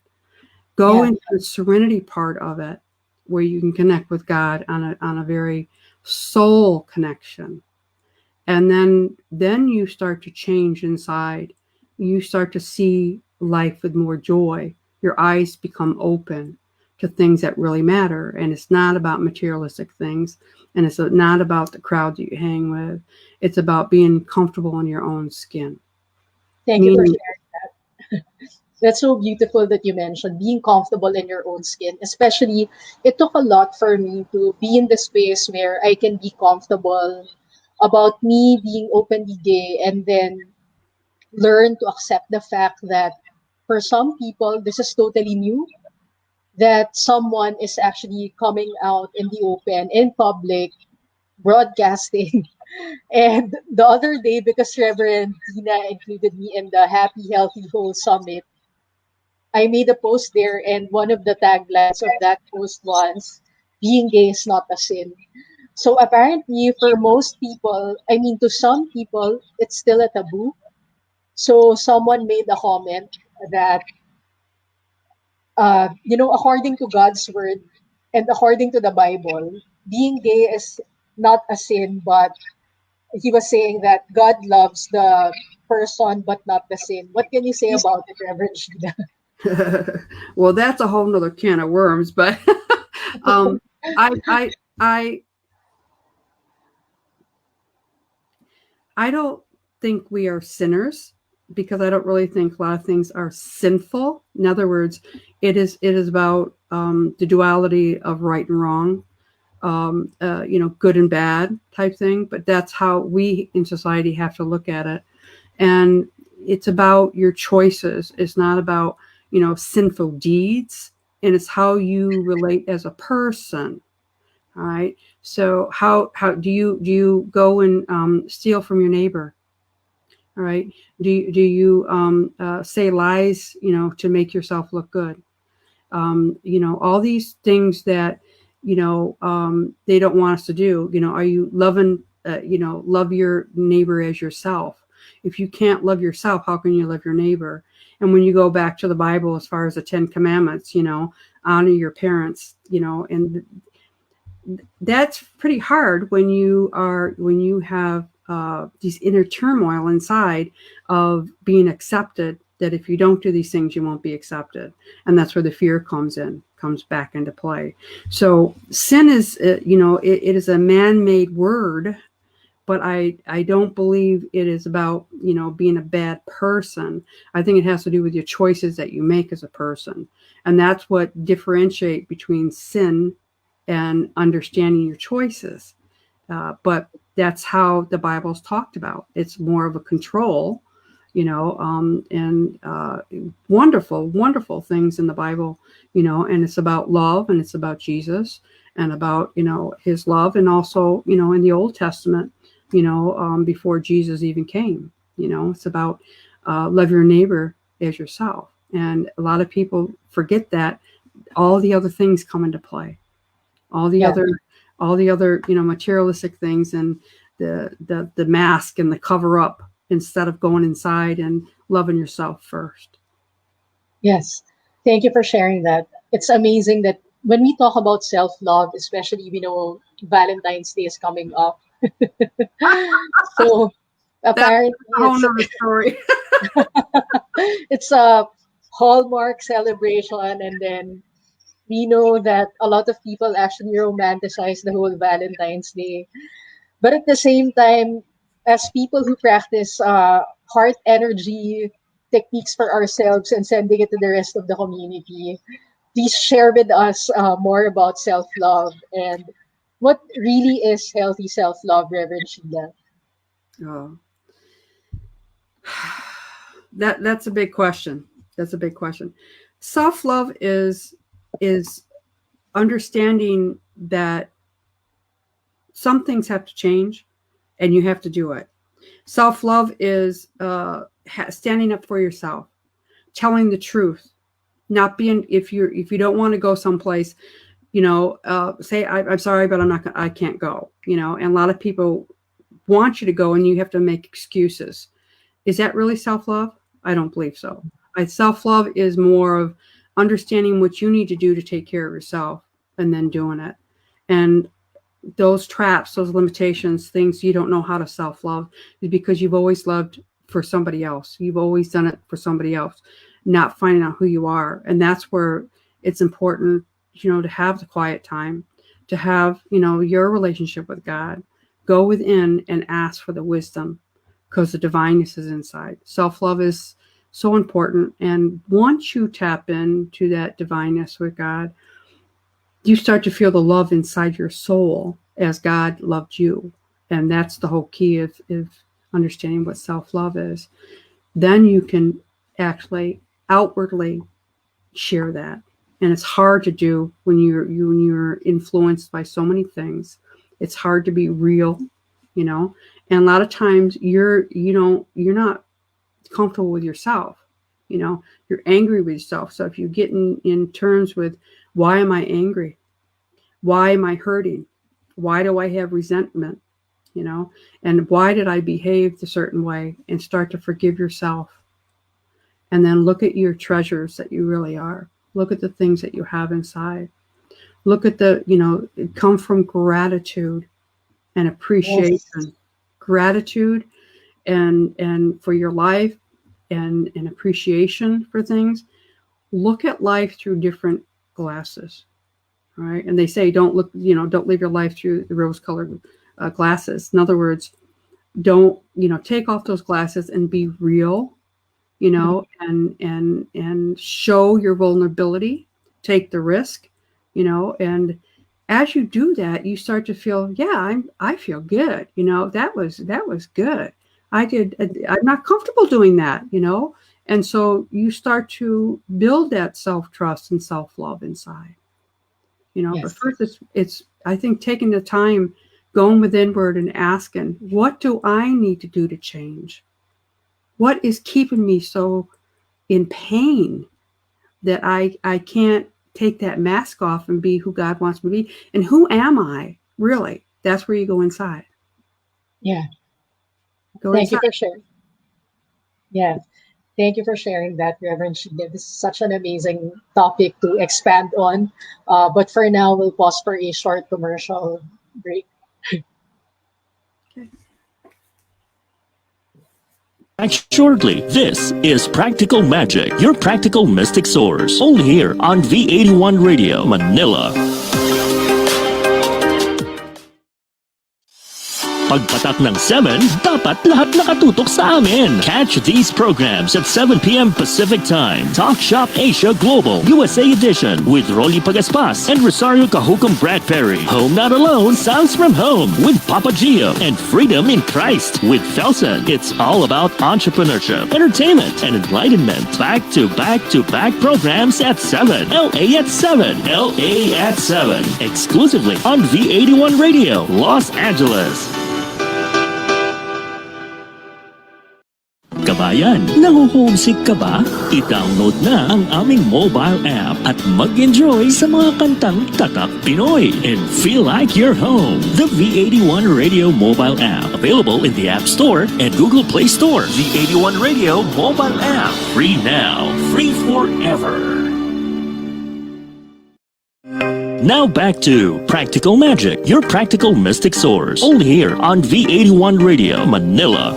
Go into the serenity part of it, where you can connect with God on a very soul connection. And then you start to change inside. You start to see life with more joy. Your eyes become open to things that really matter. And it's not about materialistic things. And it's not about the crowd that you hang with. It's about being comfortable in your own skin. Thank you for sharing that. That's so beautiful that you mentioned being comfortable in your own skin. Especially, it took a lot for me to be in the space where I can be comfortable about me being openly gay, and then learn to accept the fact that for some people, this is totally new, that someone is actually coming out in the open, in public, broadcasting. And the other day, because Reverend Tina included me in the Happy, Healthy, Whole Summit, I made a post there, and one of the taglines of that post was, being gay is not a sin. So apparently, for most people, I mean, to some people, it's still a taboo. So someone made a comment that, according to God's word and according to the Bible, being gay is not a sin, but he was saying that God loves the person but not the sin. What can you say about it, Reverend Sheila? Well, that's a whole nother can of worms, but I don't think we are sinners, because I don't really think a lot of things are sinful. In other words, it is about the duality of right and wrong, good and bad type thing. But that's how we in society have to look at it. And it's about your choices. It's not about, sinful deeds, and it's how you relate as a person. All right. So how do you go and steal from your neighbor? All right. Do you say lies, to make yourself look good? All these things that, they don't want us to do. Are you loving, love your neighbor as yourself? If you can't love yourself, how can you love your neighbor? And when you go back to the Bible, as far as the 10 Commandments, honor your parents, and that's pretty hard when you have these inner turmoil inside of being accepted, that if you don't do these things, you won't be accepted. And that's where the fear comes back into play. So sin is, it is a man-made word, but I don't believe it is about, being a bad person. I think it has to do with your choices that you make as a person. And that's what differentiate between sin and understanding your choices. But that's how the Bible's talked about. It's more of a control, and wonderful, wonderful things in the Bible, and it's about love, and it's about Jesus, and about, his love. And also, in the Old Testament, before Jesus even came, it's about love your neighbor as yourself. And a lot of people forget that all the other things come into play. All the other, materialistic things, and the mask and the cover up, instead of going inside and loving yourself first. Yes. Thank you for sharing that. It's amazing that when we talk about self-love, especially, Valentine's Day is coming up. So apparently That's a whole nother story. it's a Hallmark celebration, and then we know that a lot of people actually romanticize the whole Valentine's Day. But at the same time, as people who practice heart energy techniques for ourselves and sending it to the rest of the community, please share with us more about self-love and what really is healthy self-love, Reverend Sheila. Oh. That's a big question. That's a big question. Self-love is understanding that some things have to change, and you have to do it. Self-love is standing up for yourself, telling the truth, not being, if you don't want to go someplace, say, I'm sorry, but I can't go, and a lot of people want you to go, and you have to make excuses. Is that really self-love? I don't believe so. Self-love is more of understanding what you need to do to take care of yourself, and then doing it. And those traps, those limitations, things you don't know how to self-love, is because you've always loved for somebody else. You've always done it for somebody else, not finding out who you are. And that's where it's important, to have the quiet time, to have, your relationship with God. Go within and ask for the wisdom, because the divineness is inside. Self-love is so important. And once you tap into that divineness with God, you start to feel the love inside your soul as God loved you. And that's the whole key of understanding what self-love is. Then you can actually outwardly share that. And it's hard to do when you're influenced by so many things. It's hard to be real, and a lot of times you're not comfortable with yourself. You're angry with yourself. So if you get in terms with, why am I angry? Why am I hurting? Why do I have resentment? And why did I behave a certain way? And start to forgive yourself. And then look at your treasures that you really are. Look at the things that you have inside. Look at come from gratitude and appreciation. Yes. Gratitude and for your life and appreciation for things. Look at life through different glasses. Right? And they say don't live your life through the rose-colored glasses. In other words, don't take off those glasses and be real, and show your vulnerability, take the risk, and as you do that, you start to feel, I feel good. That was good. I'm not comfortable doing that, and so you start to build that self-trust and self-love inside. Yes. But first it's I think taking the time, going withinward and asking, what do I need to do to change? What is keeping me so in pain that I can't take that mask off and be who God wants me to be? And who am I really? That's where you go inside. Yeah. Go Thank you inside. for sharing. Yeah. Thank you for sharing that, Reverend Sheila. This is such an amazing topic to expand on. But for now, we'll pause for a short commercial break. Okay. Back shortly. This is Practical Magic, your practical mystic source. Only here on V81 Radio, Manila. Pagpatak ng 7, dapat lahat nakatutok sa amin. Catch these programs at 7 p.m. Pacific Time. Talk Shop Asia Global, USA Edition with Rolly Pagaspas and Rosario Cajucom Brad Perry. Home Not Alone, Sounds from Home with Papa Gio and Freedom in Christ with Felsen. It's all about entrepreneurship, entertainment, and enlightenment. Back to back programs at 7. LA at 7. LA at 7. Exclusively on V81 Radio, Los Angeles. Kabayan, nahuhomesick ka ba? I-download na ang aming mobile app at mag-enjoy sa mga kantang Tatak Pinoy and feel like you're home. The V81 Radio mobile app, available in the App Store and Google Play Store. V81 Radio mobile app, free now, free forever. Now back to Practical Magic, your practical mystic source. Only here on V81 Radio, Manila.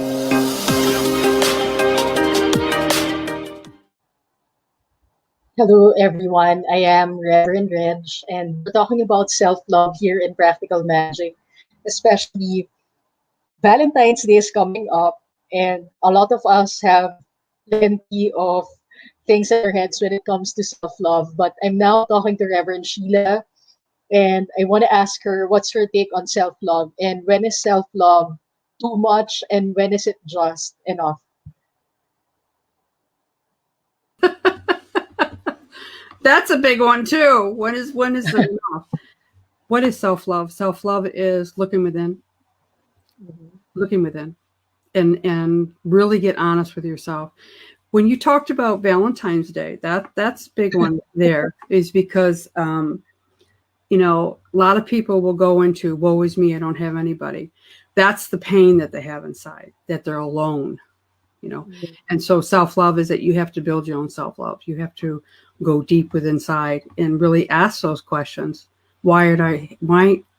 Hello, everyone. I am Reverend Reg, and we're talking about self-love here in Practical Magic, especially Valentine's Day is coming up, and a lot of us have plenty of things in our heads when it comes to self-love. But I'm now talking to Reverend Sheila, and I want to ask her what's her take on self-love, and when is self-love too much, and when is it just enough? That's a big one too. When is it enough? What is self-love? Self-love is looking within. Looking within. And really get honest with yourself. When you talked about Valentine's Day, that's a big one there, is because a lot of people will go into, woe is me, I don't have anybody. That's the pain that they have inside, that they're alone. And so self-love is that you have to build your own self-love. You have to go deep within inside and really ask those questions. Why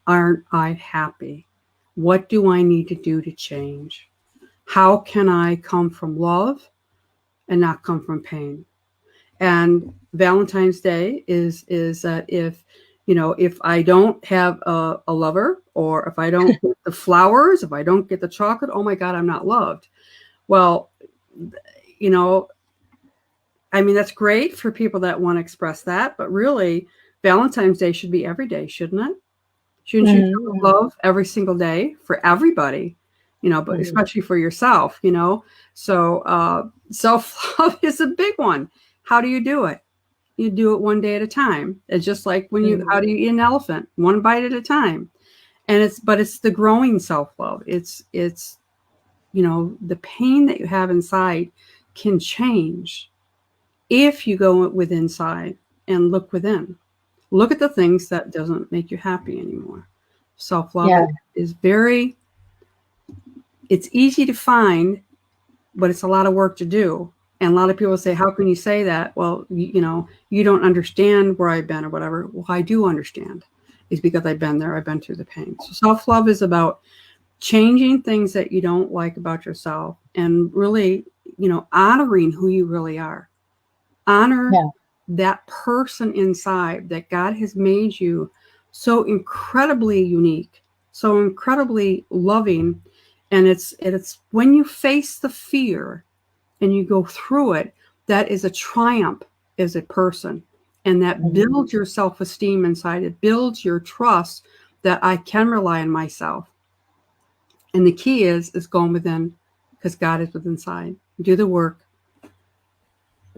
aren't I happy? What do I need to do to change? How can I come from love and not come from pain? And Valentine's Day is that if I don't have a lover, or if I don't get the flowers, if I don't get the chocolate, oh my God, I'm not loved. Well, that's great for people that want to express that, but really Valentine's Day should be every day, shouldn't it? Shouldn't you feel love every single day for everybody, but especially for yourself, So self-love is a big one. How do you do it? You do it one day at a time. It's just like how do you eat an elephant? One bite at a time. And it's the growing self-love. It's the pain that you have inside can change if you go with inside and look within. Look at the things that doesn't make you happy anymore. Self-love Yeah. is very, it's easy to find, but it's a lot of work to do. And a lot of people say, how can you say that? Well, you know, you don't understand where I've been or whatever. Well, I do understand. It's because I've been there. I've been through the pain. So self-love is about changing things that you don't like about yourself and really, you know, honoring who you really are. Honor Yeah. that person inside that God has made you so incredibly unique, so incredibly loving. And it's when you face the fear and you go through it, that is a triumph as a person. And that builds your self-esteem inside. It builds your trust that I can rely on myself. And the key is going within, because God is within inside. Do the work,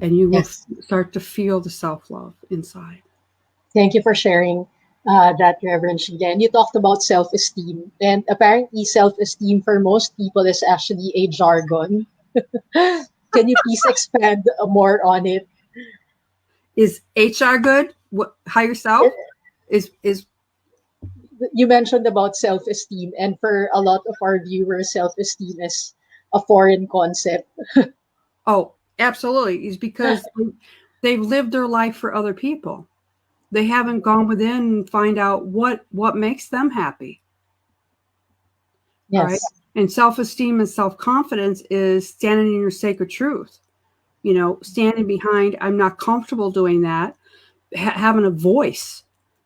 and you will Yes. start to feel the self-love inside. Thank you for sharing that, Reverend Sheila. And you talked about self-esteem. And apparently, self-esteem for most people is actually a jargon. Can you please expand more on it? Is HR good? What, higher self? Is You mentioned about self-esteem, and for a lot of our viewers, self-esteem is a foreign concept. oh, absolutely. Is because they've lived their life for other people. They haven't gone within and find out what makes them happy. All right. Yes. And self-esteem and self-confidence is standing in your sacred truth. You know, standing behind, I'm not comfortable doing that. Having a voice,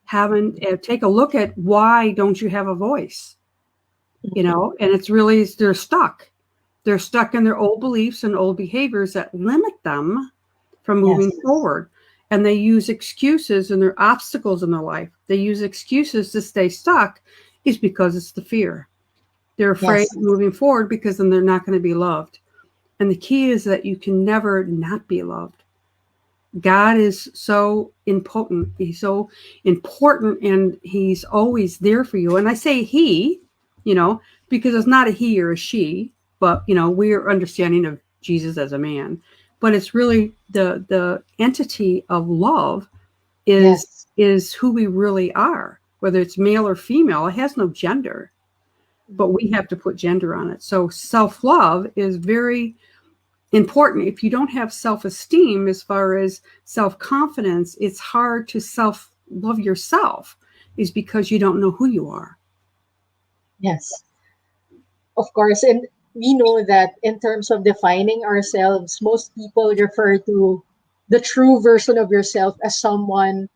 take a look at why don't you have a voice? You know, and it's really, they're stuck. They're stuck in their old beliefs and old behaviors that limit them from moving forward. And they use excuses, and they're obstacles in their life. They use excuses to stay stuck is because it's the fear. They're afraid of moving forward because then they're not going to be loved. And the key is that you can never not be loved. God is so impotent. He's so important, and he's always there for you. And I say he, you know, because it's not a he or a she, but, you know, we're understanding of Jesus as a man. But it's really the entity of love is who we really are, whether it's male or female. It has no gender, but we have to put gender on it. So self-love is very important. If you don't have self-esteem, as far as self-confidence, it's hard to self-love yourself, is because you don't know who you are. Yes, of course. And we know that in terms of defining ourselves, most people refer to the true version of yourself as someone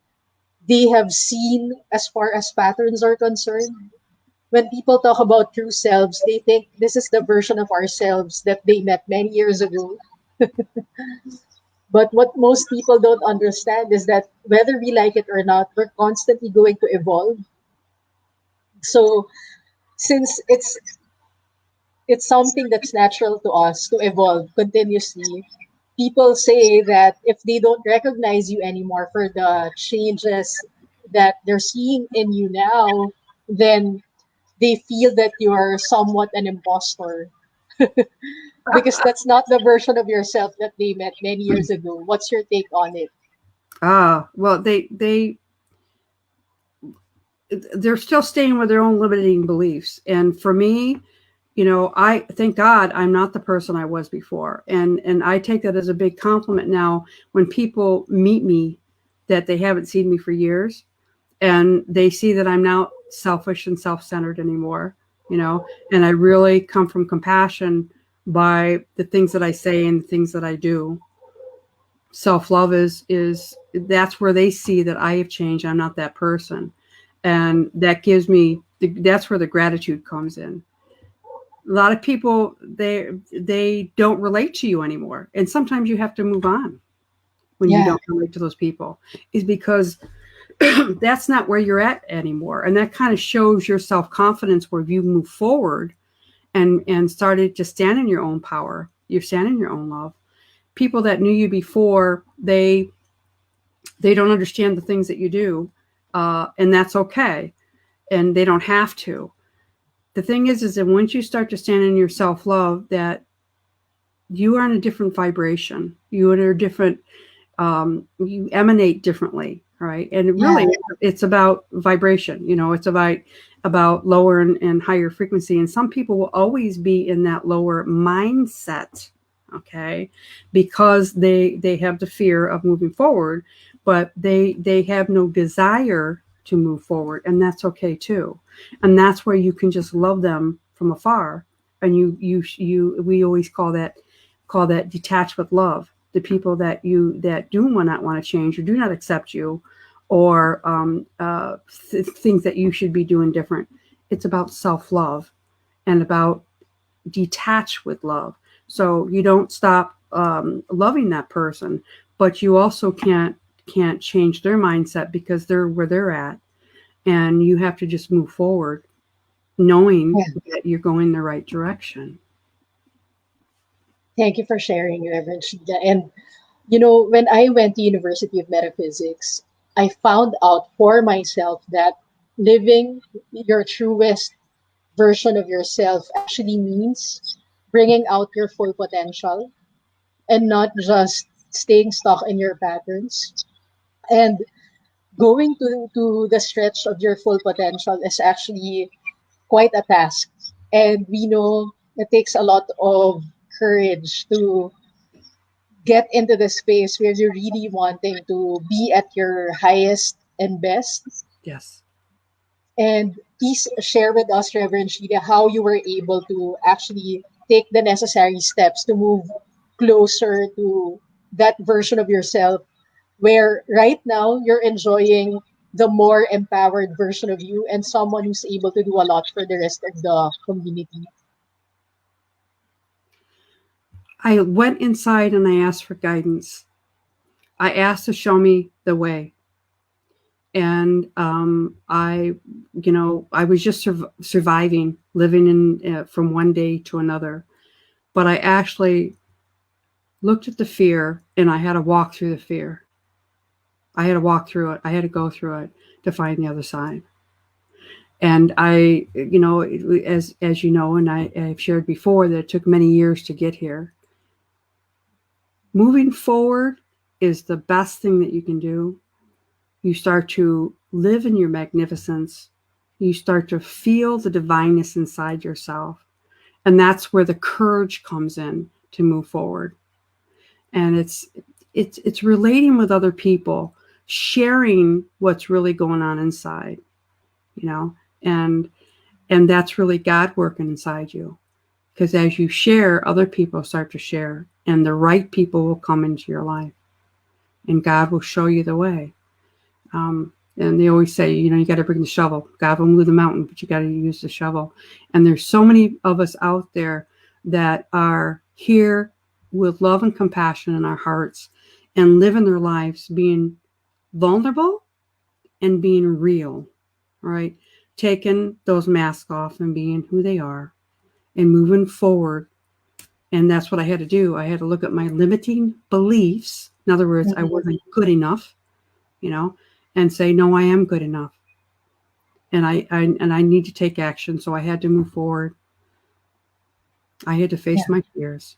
they have seen as far as patterns are concerned. When people talk about true selves, they think this is the version of ourselves that they met many years ago. But what most people don't understand is that whether we like it or not, we're constantly going to evolve. So since it's something that's natural to us to evolve continuously, people say that if they don't recognize you anymore for the changes that they're seeing in you now, then they feel that you're somewhat an imposter because that's not the version of yourself that they met many years ago. What's your take on it? Well, they're still staying with their own limiting beliefs. And for me, you know, I thank God I'm not the person I was before. And I take that as a big compliment now when people meet me that they haven't seen me for years, and they see that I'm not selfish and self-centered anymore, you know, and I really come from compassion by the things that I say and the things that I do. Self-love is that's where they see that I have changed. I'm not that person. And that gives me, that's where the gratitude comes in. A lot of people, they don't relate to you anymore. And sometimes you have to move on when you don't relate to those people, is because that's not where you're at anymore. And that kind of shows your self-confidence where you move forward and started to stand in your own power. You stand in your own love. People that knew you before, they don't understand the things that you do. And that's okay. And they don't have to. The thing is that once you start to stand in your self-love, that you are in a different vibration. You are in a different, you emanate differently. All right. And really, it's about vibration. It's about lower and higher frequency. And some people will always be in that lower mindset, okay, because they have the fear of moving forward, but they have no desire to move forward, and that's okay too. And that's where you can just love them from afar. And we always call that detached with love. The people that do not want to change or do not accept you, or think that you should be doing different. It's about self-love and about detach with love. So you don't stop loving that person, but you also can't change their mindset because they're where they're at, and you have to just move forward, knowing that you're going the right direction. Thank you for sharing, Reverend Sheila. And when I went to University of Metaphysics, I found out for myself that living your truest version of yourself actually means bringing out your full potential and not just staying stuck in your patterns. And going to the stretch of your full potential is actually quite a task. And we know it takes a lot of courage to get into the space where you're really wanting to be at your highest and best. Yes. And please share with us, Reverend Sheila, how you were able to actually take the necessary steps to move closer to that version of yourself where right now you're enjoying the more empowered version of you and someone who's able to do a lot for the rest of the community. I went inside and I asked for guidance. I asked to show me the way. And I was just surviving, living in from one day to another. But I actually looked at the fear, and I had to walk through the fear. I had to walk through it. I had to go through it to find the other side. And I, as you know, and I've shared before, that it took many years to get here. Moving forward is the best thing that you can do. You start to live in your magnificence. You start to feel the divineness inside yourself. And that's where the courage comes in to move forward. And it's relating with other people, sharing what's really going on inside, and that's really God working inside you. Because as you share, other people start to share, and the right people will come into your life, and God will show you the way. And they always say, you got to bring the shovel. God will move the mountain, but you got to use the shovel. And there's so many of us out there that are here with love and compassion in our hearts and living their lives being vulnerable and being real, right? Taking those masks off and being who they are and moving forward. And that's what I had to do. I had to look at my limiting beliefs. In other words, I wasn't good enough, and say, no, I am good enough. And I need to take action. So I had to move forward. I had to face my fears.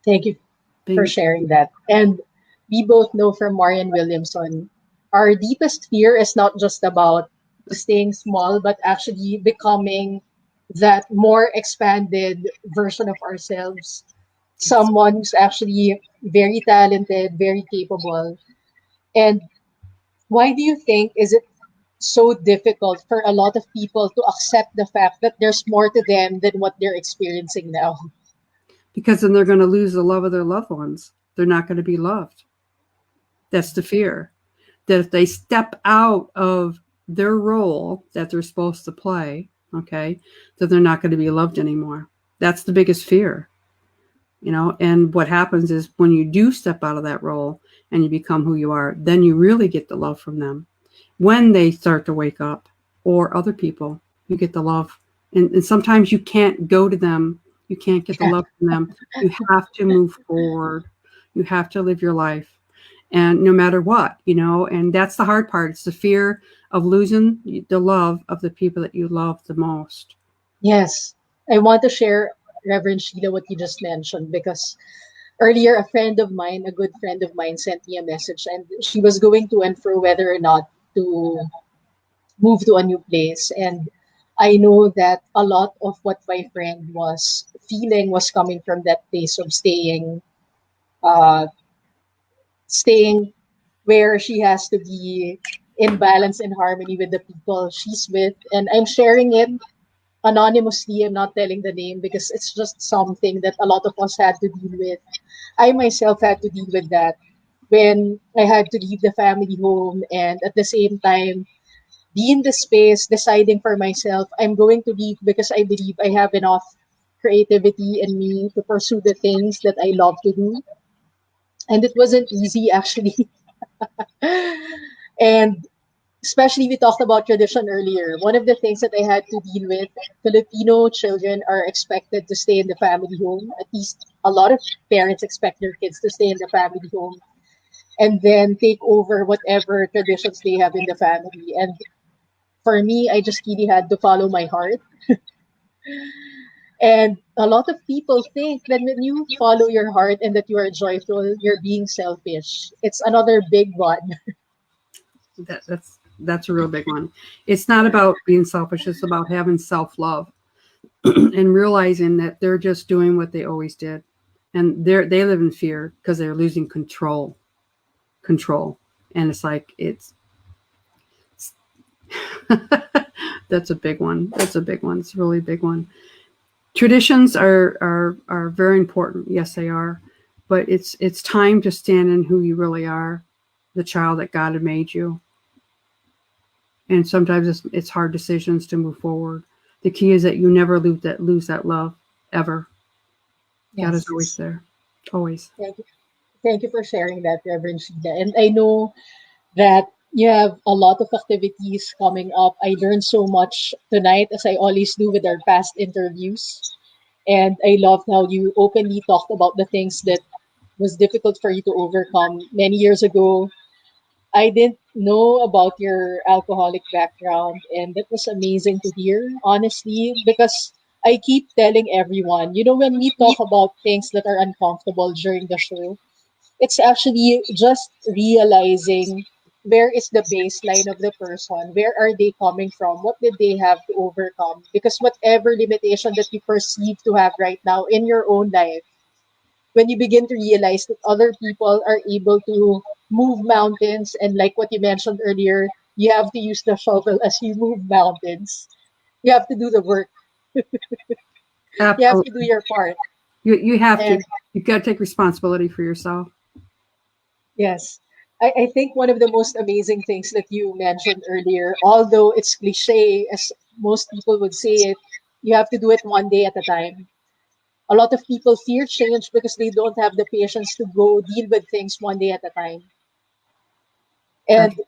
Thank you for sharing that. And we both know from Marian Williamson, our deepest fear is not just about staying small, but actually becoming that more expanded version of ourselves. Someone who's actually very talented, very capable. And why do you think is it so difficult for a lot of people to accept the fact that there's more to them than what they're experiencing now? Because then they're going to lose the love of their loved ones. They're not going to be loved. That's the fear. That if they step out of their role that they're supposed to play, okay, that they're not going to be loved anymore. That's the biggest fear. And what happens is when you do step out of that role and you become who you are, then you really get the love from them. When they start to wake up, or other people, you get the love. And sometimes you can't go to them. You can't get the love from them. You have to move forward. You have to live your life. And no matter what, and that's the hard part. It's the fear of losing the love of the people that you love the most. Yes. I want to share, Reverend Sheila, what you just mentioned, because earlier, a friend of mine, a good friend of mine, sent me a message, and she was going to and fro whether or not to move to a new place. And I know that a lot of what my friend was feeling was coming from that place of uh, staying where she has to be in balance and harmony with the people she's with. And I'm sharing it anonymously. I'm not telling the name because it's just something that a lot of us had to deal with. I myself had to deal with that when I had to leave the family home, and at the same time be in the space deciding for myself I'm going to leave because I believe I have enough creativity in me to pursue the things that I love to do. And it wasn't easy actually. And especially we talked about tradition earlier. One of the things that I had to deal with, Filipino children are expected to stay in the family home. At least a lot of parents expect their kids to stay in the family home and then take over whatever traditions they have in the family. And for me, I just really had to follow my heart. And a lot of people think that when you follow your heart and that you are joyful, you're being selfish. It's another big one. That's a real big one. It's not about being selfish. It's about having self-love and realizing that they're just doing what they always did, and they live in fear because they're losing control. And it's like that's a big one. That's a big one. It's a really big one. Traditions are very important. Yes, they are. But it's time to stand in who you really are, the child that God had made you. And sometimes it's hard decisions to move forward. The key is that you never lose that love ever. God is Yes. always there, always. Thank you. Thank you for sharing that, Reverend Sheila. And I know that you have a lot of activities coming up. I learned so much tonight, as I always do with our past interviews. And I loved how you openly talked about the things that was difficult for you to overcome many years ago. I didn't know about your alcoholic background, and that was amazing to hear, honestly, because I keep telling everyone, when we talk about things that are uncomfortable during the show, it's actually just realizing where is the baseline of the person, where are they coming from, what did they have to overcome, because whatever limitation that you perceive to have right now in your own life, when you begin to realize that other people are able to move mountains, and like what you mentioned earlier, you have to use the shovel as you move mountains, you have to do the work, you have to do Absolutely. your part. You have to. And You've got to take responsibility for yourself. yes. I think one of the most amazing things that you mentioned earlier, although it's cliche, as most people would say it, you have to do it one day at a time. A lot of people fear change because they don't have the patience to go deal with things one day at a time. That's, And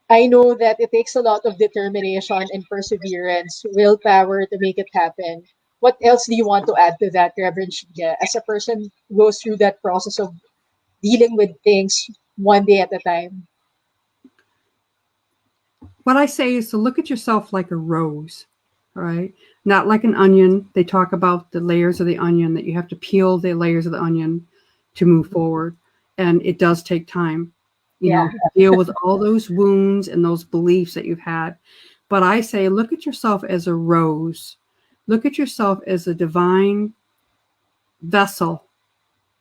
I know that it takes a lot of determination and perseverance, willpower to make it happen. What else do you want to add to that, Reverend Shiga, as a person who goes through that process of dealing with things one day at a time? what I say is to look at yourself like a rose, all right? Not like an onion. They talk about the layers of the onion, that you have to peel the layers of the onion to move forward. And it does take time, Yeah. to deal with all those wounds and those beliefs that you've had. But I say, look at yourself as a rose. Look at yourself as a divine vessel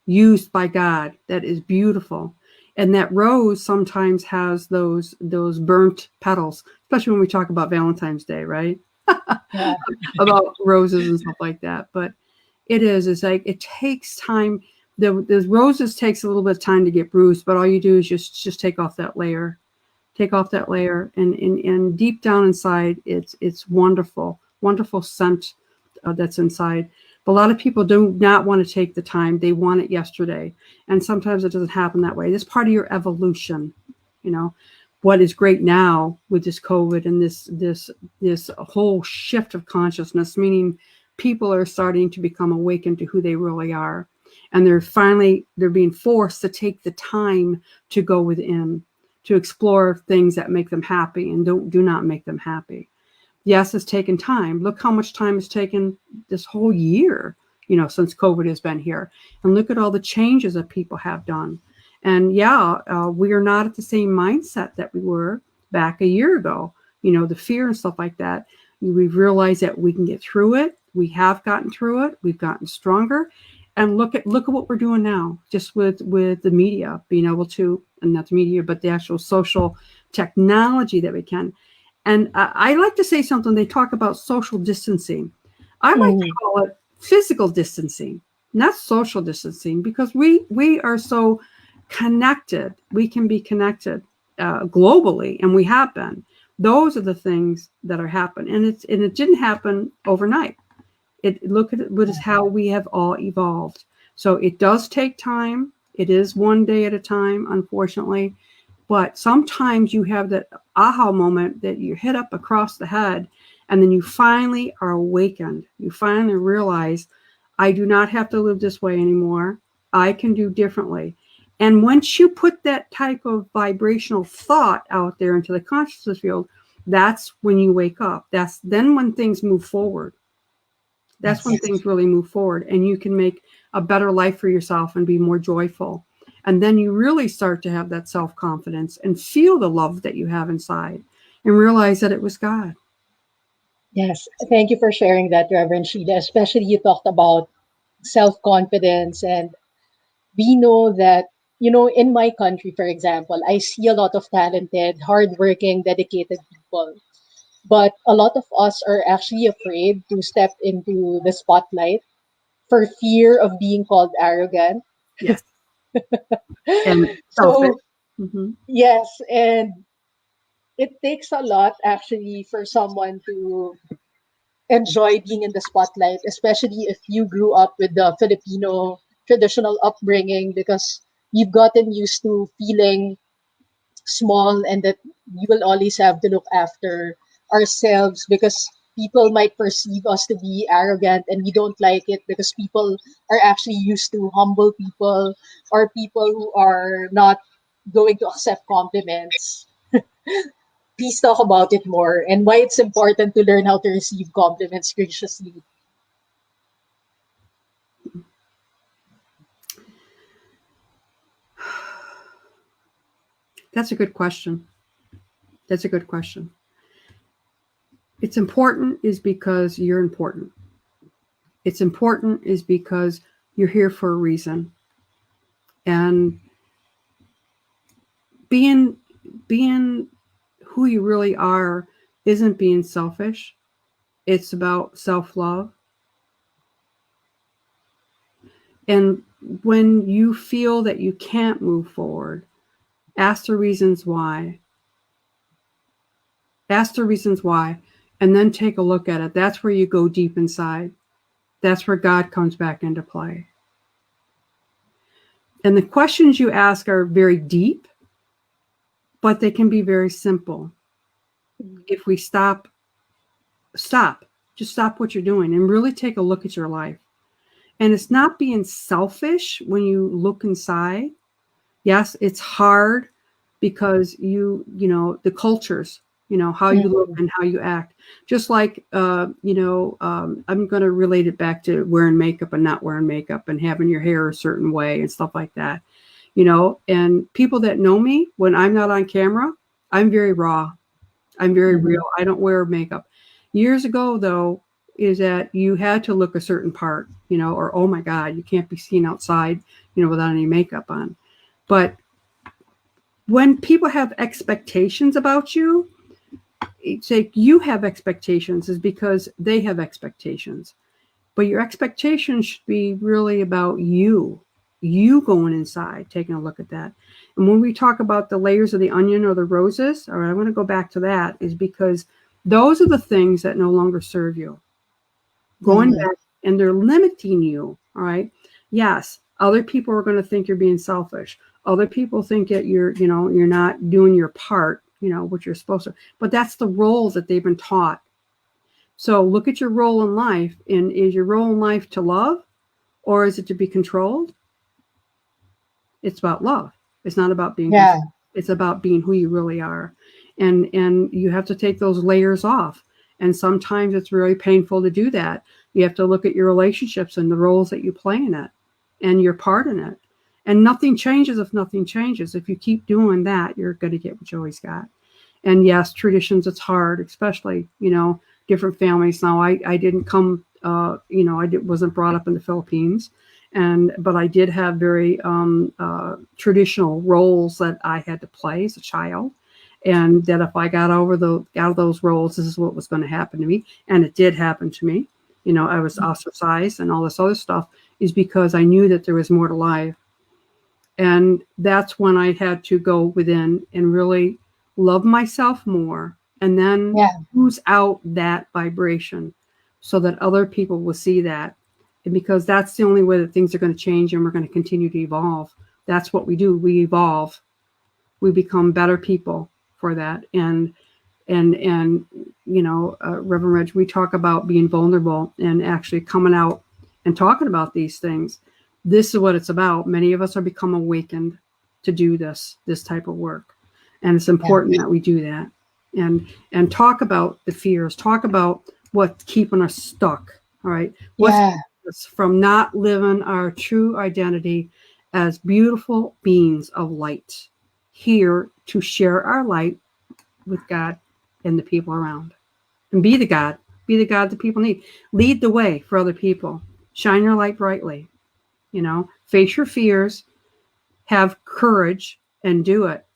used by God that is beautiful. And that rose sometimes has those burnt petals, especially when we talk about Valentine's Day, right? Yeah. About roses and stuff like that. But it's like it takes time. The roses takes a little bit of time to get bruised, but all you do is just take off that layer. Take off that layer, and deep down inside, it's wonderful, wonderful scent that's inside. But a lot of people do not want to take the time; they want it yesterday, and sometimes it doesn't happen that way. It's part of your evolution, What is great now with this COVID and this whole shift of consciousness, meaning people are starting to become awakened to who they really are, and they're being forced to take the time to go within, to explore things that make them happy and do not make them happy. Yes, it's taken time. Look how much time it's taken this whole year since COVID has been here. And look at all the changes that people have done. And we are not at the same mindset that we were back a year ago. The fear and stuff like that. We've realized that we can get through it. We have gotten through it. We've gotten stronger. And look at what we're doing now, just with the media, being able to, and not the media, but the actual social technology that we can. And I like to say something. They talk about social distancing. I like to call it physical distancing, not social distancing, because we are so connected. We can be connected globally, and we have been. Those are the things that are happening, and it didn't happen overnight. Look at it, what is how we have all evolved. So it does take time. It is one day at a time, unfortunately. But sometimes you have that aha moment that you hit up across the head, and then you finally are awakened. You finally realize, I do not have to live this way anymore. I can do differently. And once you put that type of vibrational thought out there into the consciousness field, that's when you wake up. That's then when things move forward. That's when things really move forward, and you can make a better life for yourself and be more joyful. And then you really start to have that self-confidence and feel the love that you have inside and realize that it was God. Yes, thank you for sharing that, Reverend Sheila. Especially you talked about self-confidence, and we know that, in my country, for example, I see a lot of talented, hardworking, dedicated people. But a lot of us are actually afraid to step into the spotlight for fear of being called arrogant. Yes. And selfish. So, yes, and it takes a lot actually for someone to enjoy being in the spotlight, especially if you grew up with the Filipino traditional upbringing, because you've gotten used to feeling small and that we will always have to look after ourselves because people might perceive us to be arrogant, and we don't like it because people are actually used to humble people or people who are not going to accept compliments. Please talk about it more and why it's important to learn how to receive compliments graciously. That's a good question. That's a good question. It's important is because you're important. It's important is because you're here for a reason. And being who you really are isn't being selfish. It's about self-love. And when you feel that you can't move forward, ask the reasons why. Ask the reasons why, and then take a look at it. That's where you go deep inside. That's where God comes back into play. And the questions you ask are very deep, but they can be very simple. If we stop, just stop what you're doing and really take a look at your life. And it's not being selfish when you look inside. Yes, it's hard because the cultures, how you look and how you act. Just like, I'm going to relate it back to wearing makeup and not wearing makeup and having your hair a certain way and stuff like that. And people that know me, when I'm not on camera, I'm very raw. I'm very real. I don't wear makeup. Years ago, though, is that you had to look a certain part, or, oh my God, you can't be seen outside, without any makeup on. But when people have expectations about you, it's like you have expectations is because they have expectations. But your expectations should be really about you going inside, taking a look at that. And when we talk about the layers of the onion or the roses, all right, I want to go back to that, is because those are the things that no longer serve you. Going back, and they're limiting you, all right? Yes, other people are going to think you're being selfish. Other people think that you're not doing your part, what you're supposed to. But that's the role that they've been taught. So look at your role in life. And is your role in life to love, or is it to be controlled? It's about love. It's not about being controlled. It's about being who you really are. And you have to take those layers off. And sometimes it's really painful to do that. You have to look at your relationships and the roles that you play in it and your part in it. And nothing changes if nothing changes. If you keep doing that, you're going to get what you always got. And yes, traditions, it's hard, especially, different families. Now, I didn't come, wasn't brought up in the Philippines. But I did have very traditional roles that I had to play as a child. And that if I got out of those roles, this is what was going to happen to me. And it did happen to me. I was ostracized and all this other stuff is because I knew that there was more to life. And that's when I had to go within and really love myself more and then ooze out that vibration so that other people will see that. And because that's the only way that things are going to change and we're going to continue to evolve. That's what we do. We evolve. We become better people for that. And Reverend Reg, we talk about being vulnerable and actually coming out and talking about these things. This is what it's about. Many of us are become awakened to do this type of work. And it's important that we do that and talk about the fears, talk about what's keeping us stuck. All right. What's keeping us from not living our true identity as beautiful beings of light here to share our light with God and the people around, and be the God that people need. Lead the way for other people. Shine your light brightly. Face your fears, have courage, and do it.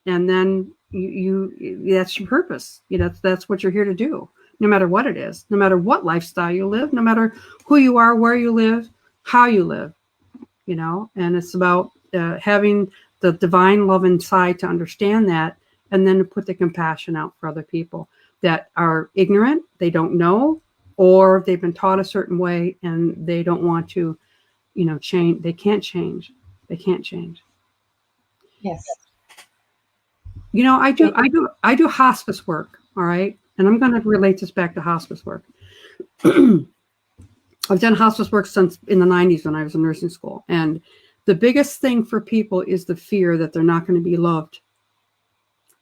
And then you that's your purpose. That's what you're here to do. No matter what it is, no matter what lifestyle you live, no matter who you are, where you live, how you live. And it's about having the divine love inside to understand that. And then to put the compassion out for other people that are ignorant, they don't know, or they've been taught a certain way and they don't want to, change. They can't change. Yes. I do hospice work. All right. And I'm going to relate this back to hospice work. I've done hospice work since in the 90s when I was in nursing school. And the biggest thing for people is the fear that they're not going to be loved,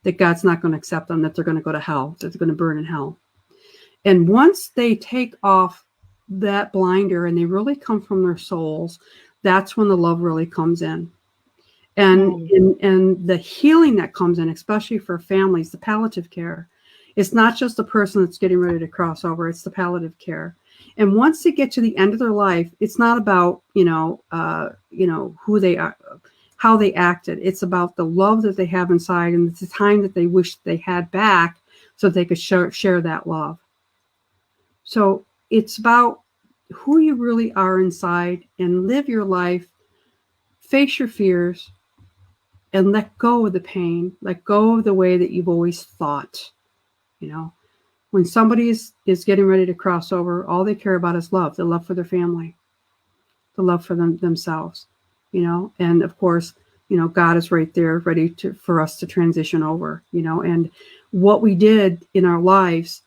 that God's not going to accept them, that they're going to go to hell, that they're going to burn in hell. And once they take off that blinder and they really come from their souls, that's when the love really comes in. And the healing that comes in, especially for families, the palliative care, it's not just the person that's getting ready to cross over, it's the palliative care. And once they get to the end of their life, it's not about, who they are, how they acted. It's about the love that they have inside and the time that they wish they had back so they could share that love. So it's about who you really are inside and live your life, face your fears, and let go of the pain, let go of the way that you've always thought. When somebody is getting ready to cross over, all they care about is love, the love for their family, the love for themselves, and of course, God is right there ready for us to transition over, and what we did in our lives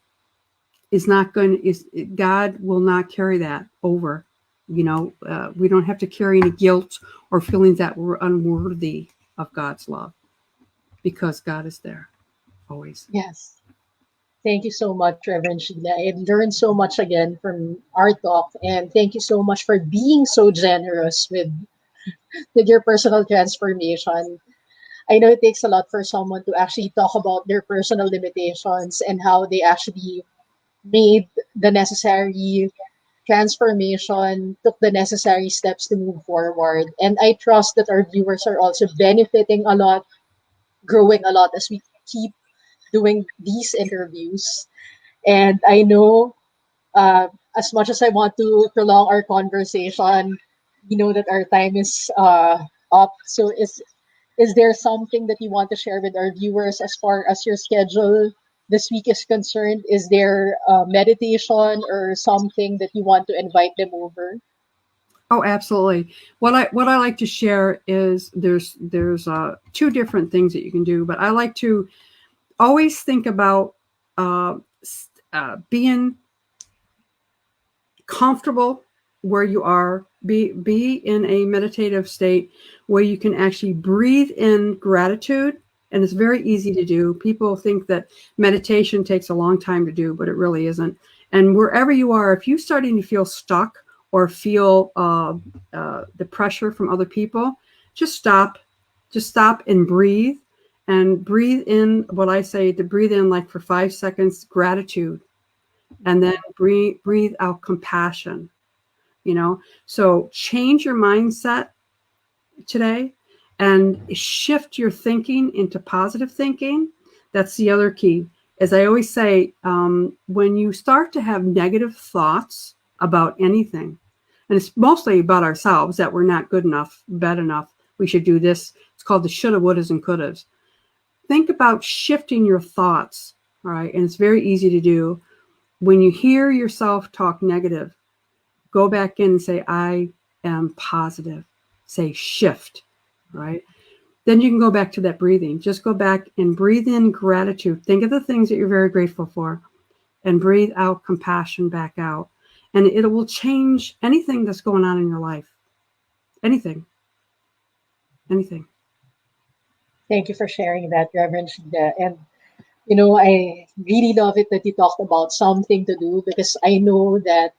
God will not carry that over. We don't have to carry any guilt or feelings that we're unworthy of God's love because God is there always. Yes. Thank you so much, Reverend Sheila. I learned so much again from our talk, and thank you so much for being so generous with your personal transformation. I know it takes a lot for someone to actually talk about their personal limitations and how they actually made the necessary transformation, took the necessary steps to move forward. And I trust that our viewers are also benefiting a lot, growing a lot as we keep doing these interviews. And I know as much as I want to prolong our conversation, we know that our time is up. So is there something that you want to share with our viewers as far as your schedule this week is concerned? Is there meditation or something that you want to invite them over? Oh, absolutely. What I like to share is there's two different things that you can do, but I like to always think about being comfortable where you are. Be in a meditative state where you can actually breathe in gratitude And it's very easy to do. People think that meditation takes a long time to do, but it really isn't. And wherever you are, if you're starting to feel stuck or feel the pressure from other people, just stop. Just stop and breathe. And breathe in what I say to breathe in, like for 5 seconds, gratitude. And then breathe out compassion. So change your mindset today and shift your thinking into positive thinking. That's the other key. As I always say, when you start to have negative thoughts about anything, and it's mostly about ourselves, that we're not good enough, bad enough, we should do this. It's called the shoulda, wouldas, and couldas. Think about shifting your thoughts, all right? And it's very easy to do. When you hear yourself talk negative, go back in and say, I am positive. Say shift, right? Then you can go back to that breathing. Just go back and breathe in gratitude. Think of the things that you're very grateful for and breathe out compassion back out. And it will change anything that's going on in your life. Anything. Thank you for sharing that, Reverend Sheila. And I really love it that you talked about something to do, because I know that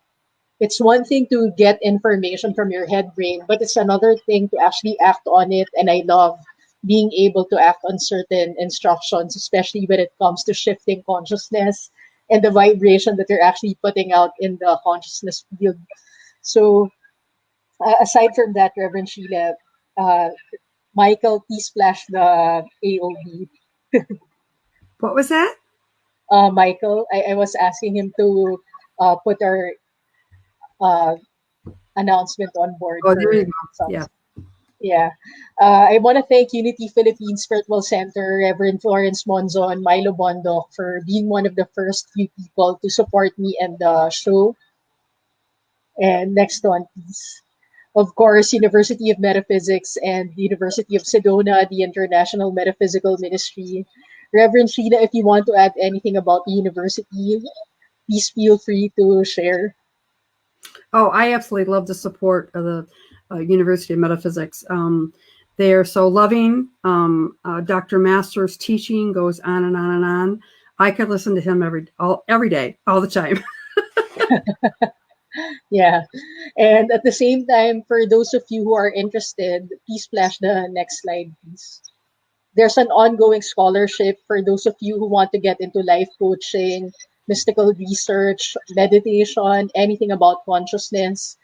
it's one thing to get information from your head brain, but it's another thing to actually act on it. And I love being able to act on certain instructions, especially when it comes to shifting consciousness and the vibration that you're actually putting out in the consciousness field. So, aside from that, Reverend Sheila, Michael, please flash the AOB. What was that? Michael, I was asking him to put our announcement on board. Oh, there you go. Some. Yeah. Yeah. I want to thank Unity Philippines Spiritual Center, Reverend Florence Monzon, Milo Bondoc, for being one of the first few people to support me and the show. And next one, please. Of course, University of Metaphysics and University of Sedona, the International Metaphysical Ministry. Reverend Sheila, if you want to add anything about the university, please feel free to share. Oh, I absolutely love the support of the University of Metaphysics. They are so loving. Dr. Master's teaching goes on and on and on. I could listen to him every day, all the time. Yeah. And at the same time, for those of you who are interested, please flash the next slide, please. There's an ongoing scholarship for those of you who want to get into life coaching, mystical research, meditation, anything about consciousness.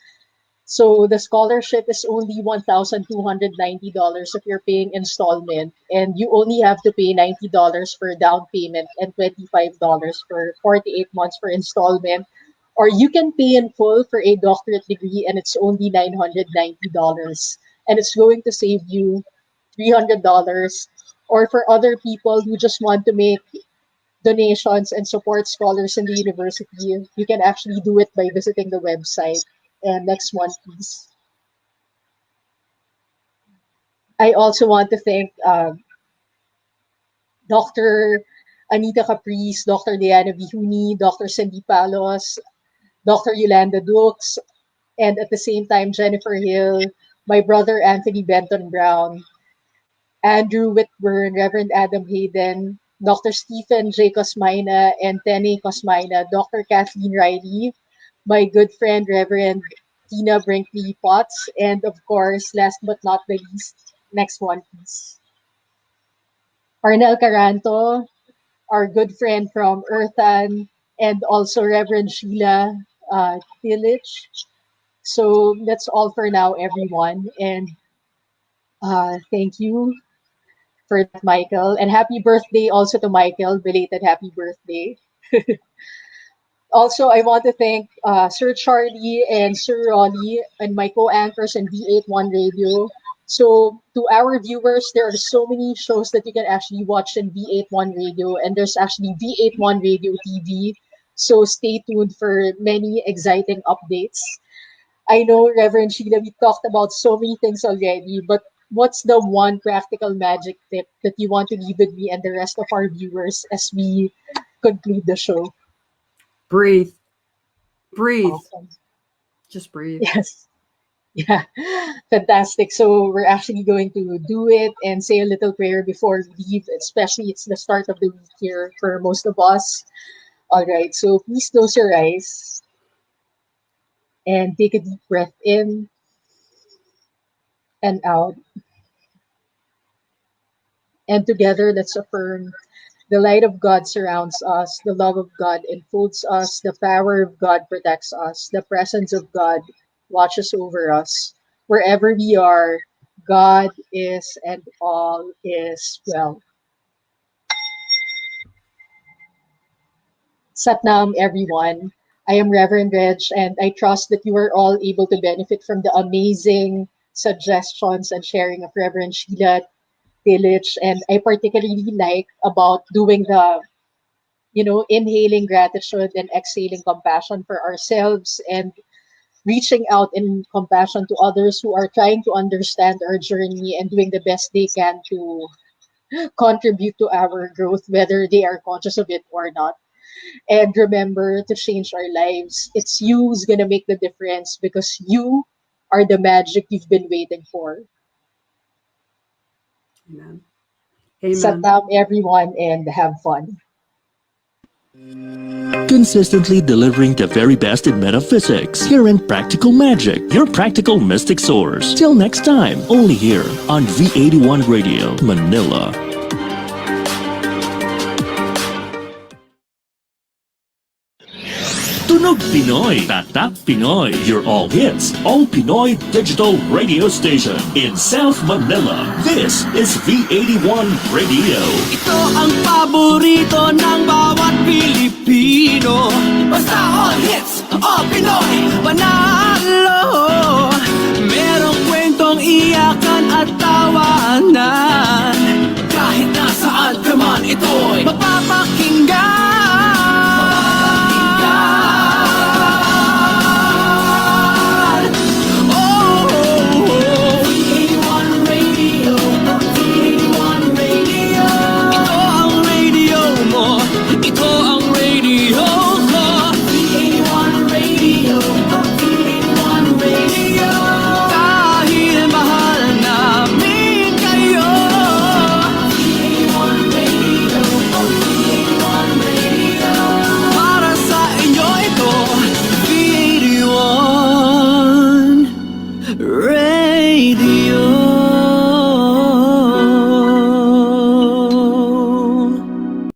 So the scholarship is only $1,290 if you're paying installment, and you only have to pay $90 for down payment and $25 for 48 months for installment. Or you can pay in full for a doctorate degree, and it's only $990. And it's going to save you $300. Or for other people who just want to make donations and support scholars in the university, you can actually do it by visiting the website. And next one, please. I also want to thank Dr. Anita Caprice, Dr. Diana Bihuni, Dr. Cindy Palos, Dr. Yolanda Dukes, and at the same time, Jennifer Hill, my brother Anthony Benton Brown, Andrew Whitburn, Reverend Adam Hayden, Dr. Stephen J. Cosmina, and Tene Cosmina, Dr. Kathleen Riley, my good friend Reverend Tina Brinkley Potts, and of course, last but not the least, next one, please. Arnel Caranto, our good friend from Earthan, and also Reverend Sheila Tillich. So that's all for now, everyone. And thank you for that, Michael. And happy birthday also to Michael. Belated happy birthday. Also, I want to thank Sir Charlie and Sir Rolly and my co-anchors in V81 Radio. So, to our viewers, there are so many shows that you can actually watch in V81 Radio, and there's actually V81 Radio TV. So, stay tuned for many exciting updates. I know, Reverend Sheila, we talked about so many things already, but what's the one practical magic tip that you want to leave with me and the rest of our viewers as we conclude the show? Breathe. Awesome. Just breathe. Yes. Yeah, fantastic. So we're actually going to do it and say a little prayer before we leave, especially it's the start of the week here for most of us. All right, so please close your eyes and take a deep breath in and out. And together, let's affirm the light of God surrounds us, the love of God enfolds us, the power of God protects us, the presence of God watches over us. Wherever we are, God is and all is well. Satnam, everyone. I am Reverend Reg, and I trust that you are all able to benefit from the amazing suggestions and sharing of Reverend Sheila Tillich. And I particularly like about doing the inhaling gratitude and exhaling compassion for ourselves and reaching out in compassion to others who are trying to understand our journey and doing the best they can to contribute to our growth, whether they are conscious of it or not. And remember to change our lives. It's you who's going to make the difference because you are the magic you've been waiting for. Amen. Amen. Satam, everyone, and have fun. Consistently delivering the very best in metaphysics. Here in Practical Magic, your practical mystic source. Till next time, only here on V81 Radio, Manila. Tunog Pinoy, Tatak Pinoy, your all hits, all Pinoy digital radio station in South Manila. This is V81 Radio. Ito ang paborito ng bawat Pilipino. Basta all hits, all Pinoy, panalo. Merong kwentong iyakan at tawanan. Kahit nasaan ka man ito'y mapapakinggan.